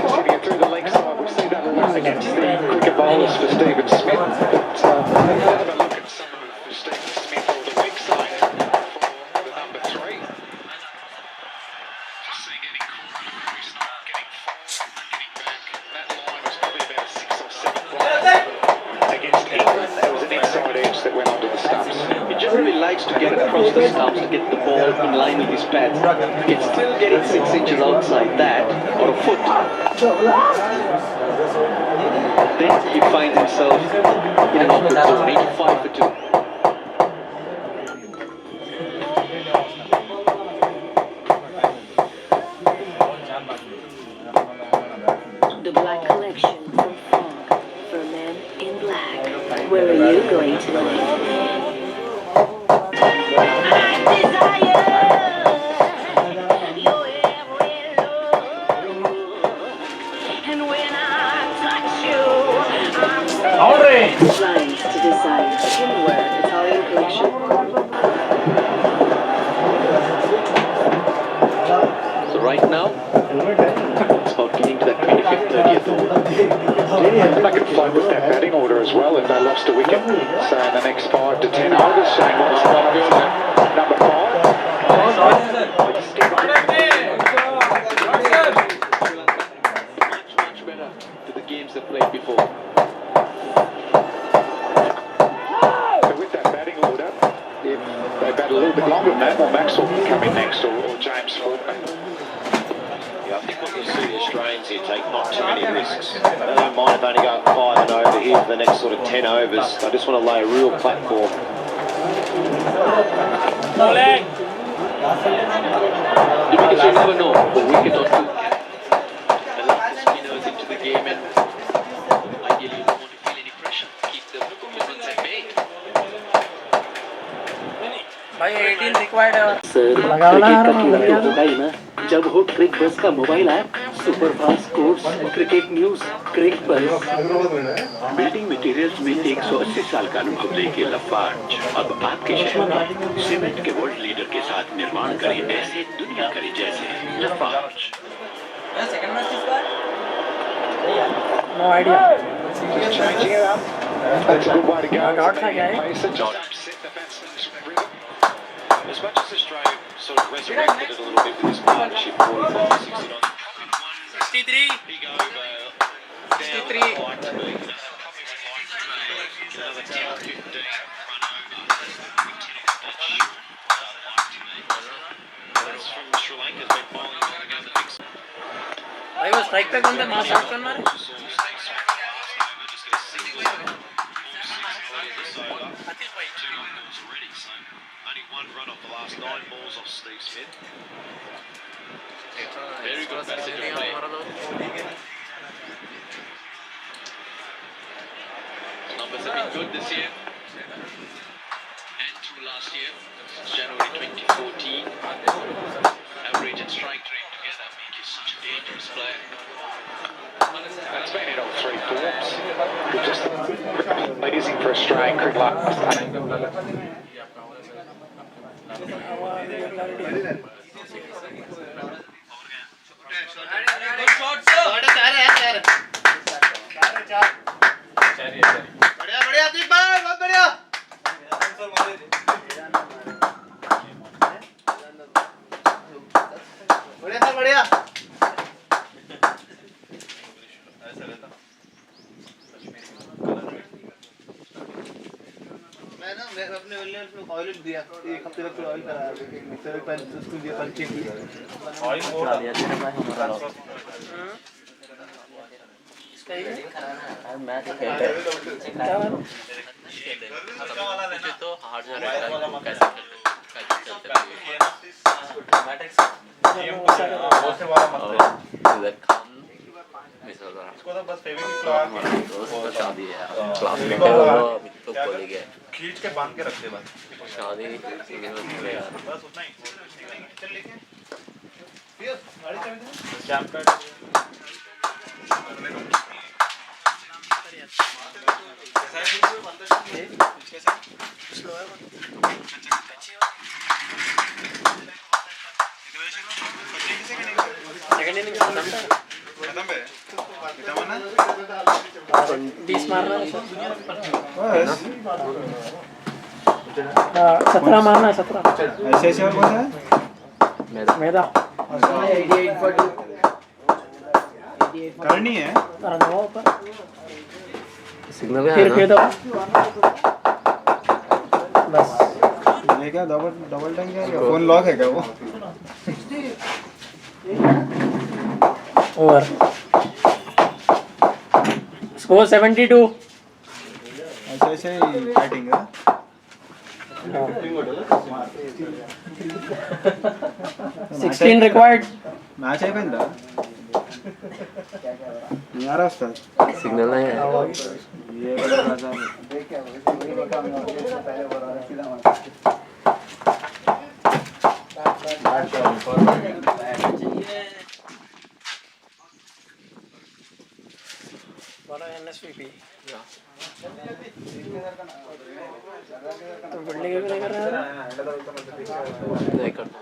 Sitting it through the leg side, we see that a lot against the cricket bowlers for Stephen Smith. But have a look at some of it for Stephen Smith or the weak side for the number 3. Just seeing getting caught, he's not getting forward, not getting back. That line was probably about 6 or 7 blocks against England. There was an inside edge that went onto the stumps. He generally likes to get across the stumps to get the ball in line with his pads. It's still getting 6 inches outside that, or a foot. Then he finds himself in an awkward zone, 85 for 2. The Black Collection from Fog for men in black. Where are you going tonight? Designs to design. Tinware Italian collection. So right now, it's about getting to that 25th, 30th over. And they could float with that batting order as well if they lost a wicket. So in the next 5 to 10 overs, Shane Watson number 5. Much better to the games they played before. So with that batting order, if they bat a little bit longer than that, well, Maxwell can come in next, or James Faulkner. Yeah, I think what you'll see the Australians here take not too many risks. They don't mind if they only go 5 and over here for the next sort of 10 overs. They just want to lay a real platform. Bowling! Because you never know, a wicket or two. The last spinners into the game, and ideally you don't want to feel any pressure. Keep the opponents at bay. भाई 18 required है लगावला cricket का कीड़ा तो होगा ही ना जब हो क्रिक बस का mobile app super fast course cricket news Cricbuzz building materials में 180 साल का अनुभव लेके लफार्ज अब आपके शहर में सीमेंट के वर्ल्ड लीडर के साथ निर्माण करें ऐसे दुनिया करे जैसे Lafarge no idea Just changing it up. That's a good way to go. Dot था क्या है As much as Australia sort of resurrected it a little bit with this partnership, 45, 69. 63 63. Another 10 or 15 run over. That's from Sri Lanka's been bowling well again the next. भाई वो strike पे कौन था मार shot करना है Only one run off the last 9 balls off Steve Smith. Very good passage of play. Numbers have been good this year and through last year, since January 2014. Average and strike rate together make you such a dangerous player. That's been in all 3 forms. Just amazing for Australian cricket last. अपने oil दिया 1 हफ्ते तक oil कराया mixer में पहले उसको दिया पंचे की ऑयल डाल दिया तेरे भाई हमारा मैच खेलते हैं तो हार्ड जा रहा है कैसे चलते इसको तो बस फेविक्विक लगा के दोस्त शादी है क्लास में तो बोले गए खींच के बांध के रखते बस शादी बस उतना ही चल लेके गाड़ी चाबी दे जैम कार्ड स्लो है सेकंड इनिंग खत्म पे 20 मारना है 17 मारना है 17 ऐसे और कौन है मेधा करनी है करना ऊपर सिग्नल है फिर दो बस ये क्या डबल टंग है या फोन लॉक है क्या वो ओवर स्कोर 72 ऐसे बैटिंग है 16 रिक्वायर्ड मैच అయిపోయిందా यार वस्ता सिग्नल नहीं है ये बड़ा NSVP तो बिल्डिंग के लिए कर रहा है नहीं करता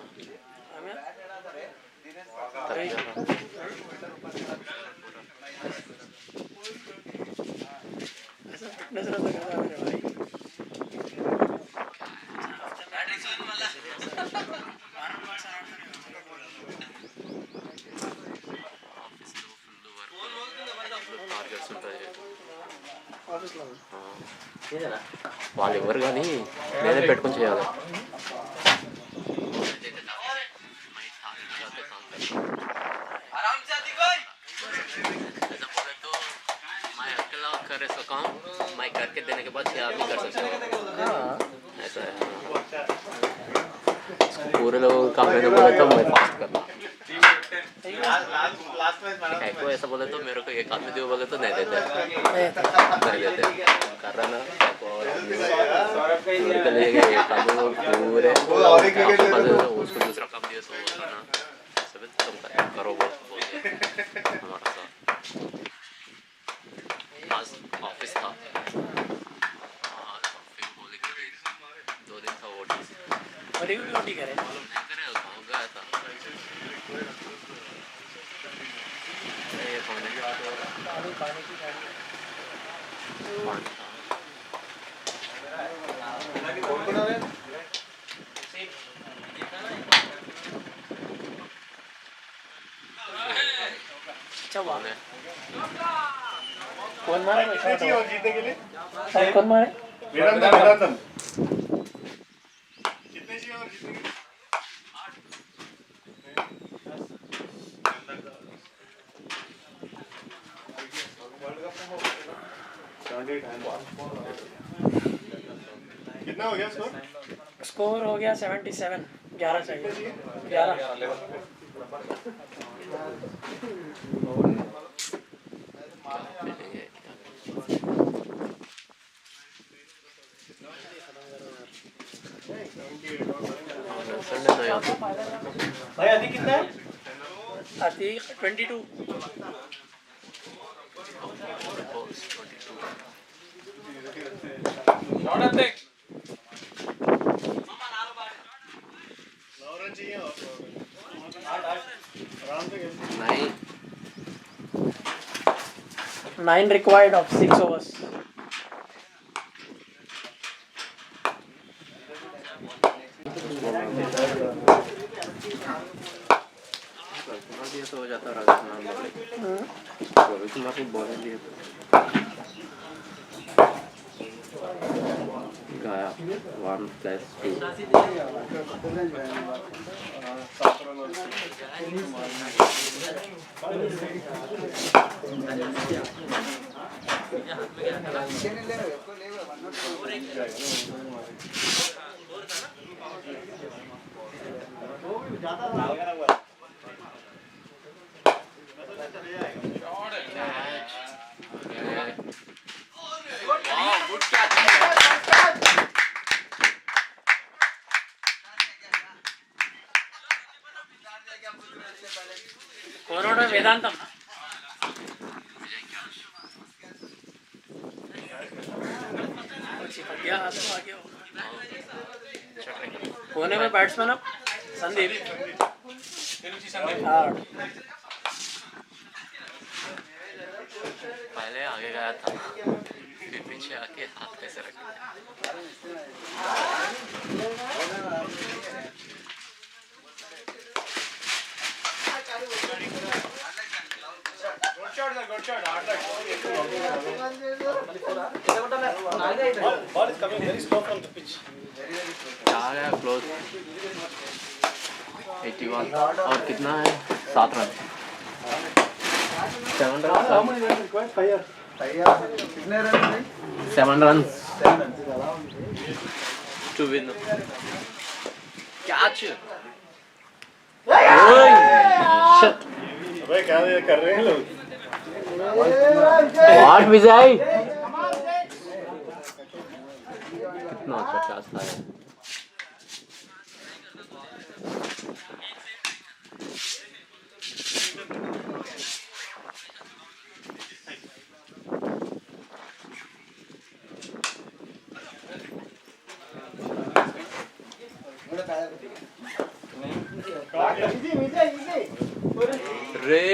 फिटनेस रहता है मेरे भाई టార్గెట్స్ ఉంటాయి ఆఫీస్లో వాళ్ళు ఎవరు కానీ నేనే పెట్టుకొని చేయాలి मैं अकेला कर सका हूँ मैं करके देने के बाद 6 आदमी कर सकता हूँ ऐसा है पूरे लोगों को काम देने बोले तो मैं फास्ट करना को ऐसा बोले तो मेरे को एक आदमी दो बोले तो नहीं देते कर रहा ना पूरे के लिए एक आदमी पूरे उसको दूसरा काम दिया तो होता ना सब तुम करो बोल हमारा साथ आज ऑफिस था फिर बोले कि 2 दिन था वोट और ये भी करे नहीं करे गाँव गया था ये पानी की गाड़ी अच्छा वाले कौन मारे जीतने के लिए कौन मारे कितने चाहिए और जीतने के लिए 78 कितना हो गया स्कोर हो गया 77 11 चाहिए 11 भाई अति कितना है अति 22 नॉट अटैक लॉरेंस चाहिए और आराम से खेल 9 required of 6 overs तो हो जाता राजस्थान में रवि कुमार को बॉलिंग दिए तो गया 1+2 कोरोना वेदांतम कोने में बैट्समैन अब संदीप पहले आगे गया था फिर पीछे आके हाथ कैसे रखे Good shot. Ball is coming very slow from the pitch. आ गया क्लोज 81 और कितना है 7 run 7 run 7 run to win catch अबे क्या कर रहे हैं लोग व्हाट विजय कितना अच्छा कैच था रे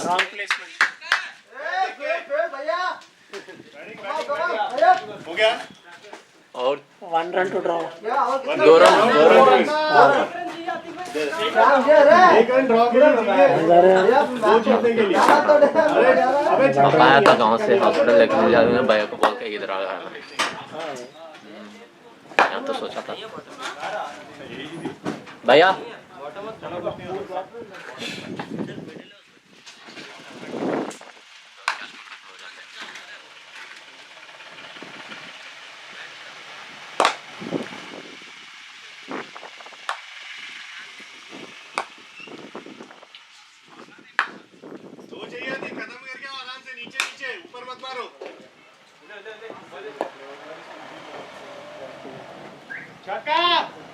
रॉन्ग प्लेसमेंट भैया और 1 run to draw. 2 run आया था गांव से हॉस्पिटल लेके जा रहे हैं भैया को बोल के इधर आ गया यहाँ तो सोचा था भैया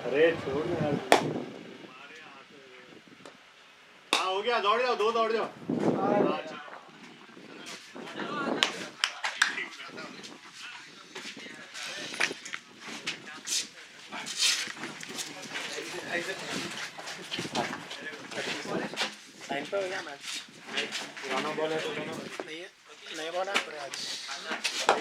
अरे छोड़ यार हाँ हो गया दौड़ जाओ 2 दौड़ जाओ साइन पे हो गया मैच पुराना बॉल है तो नहीं बॉल है आज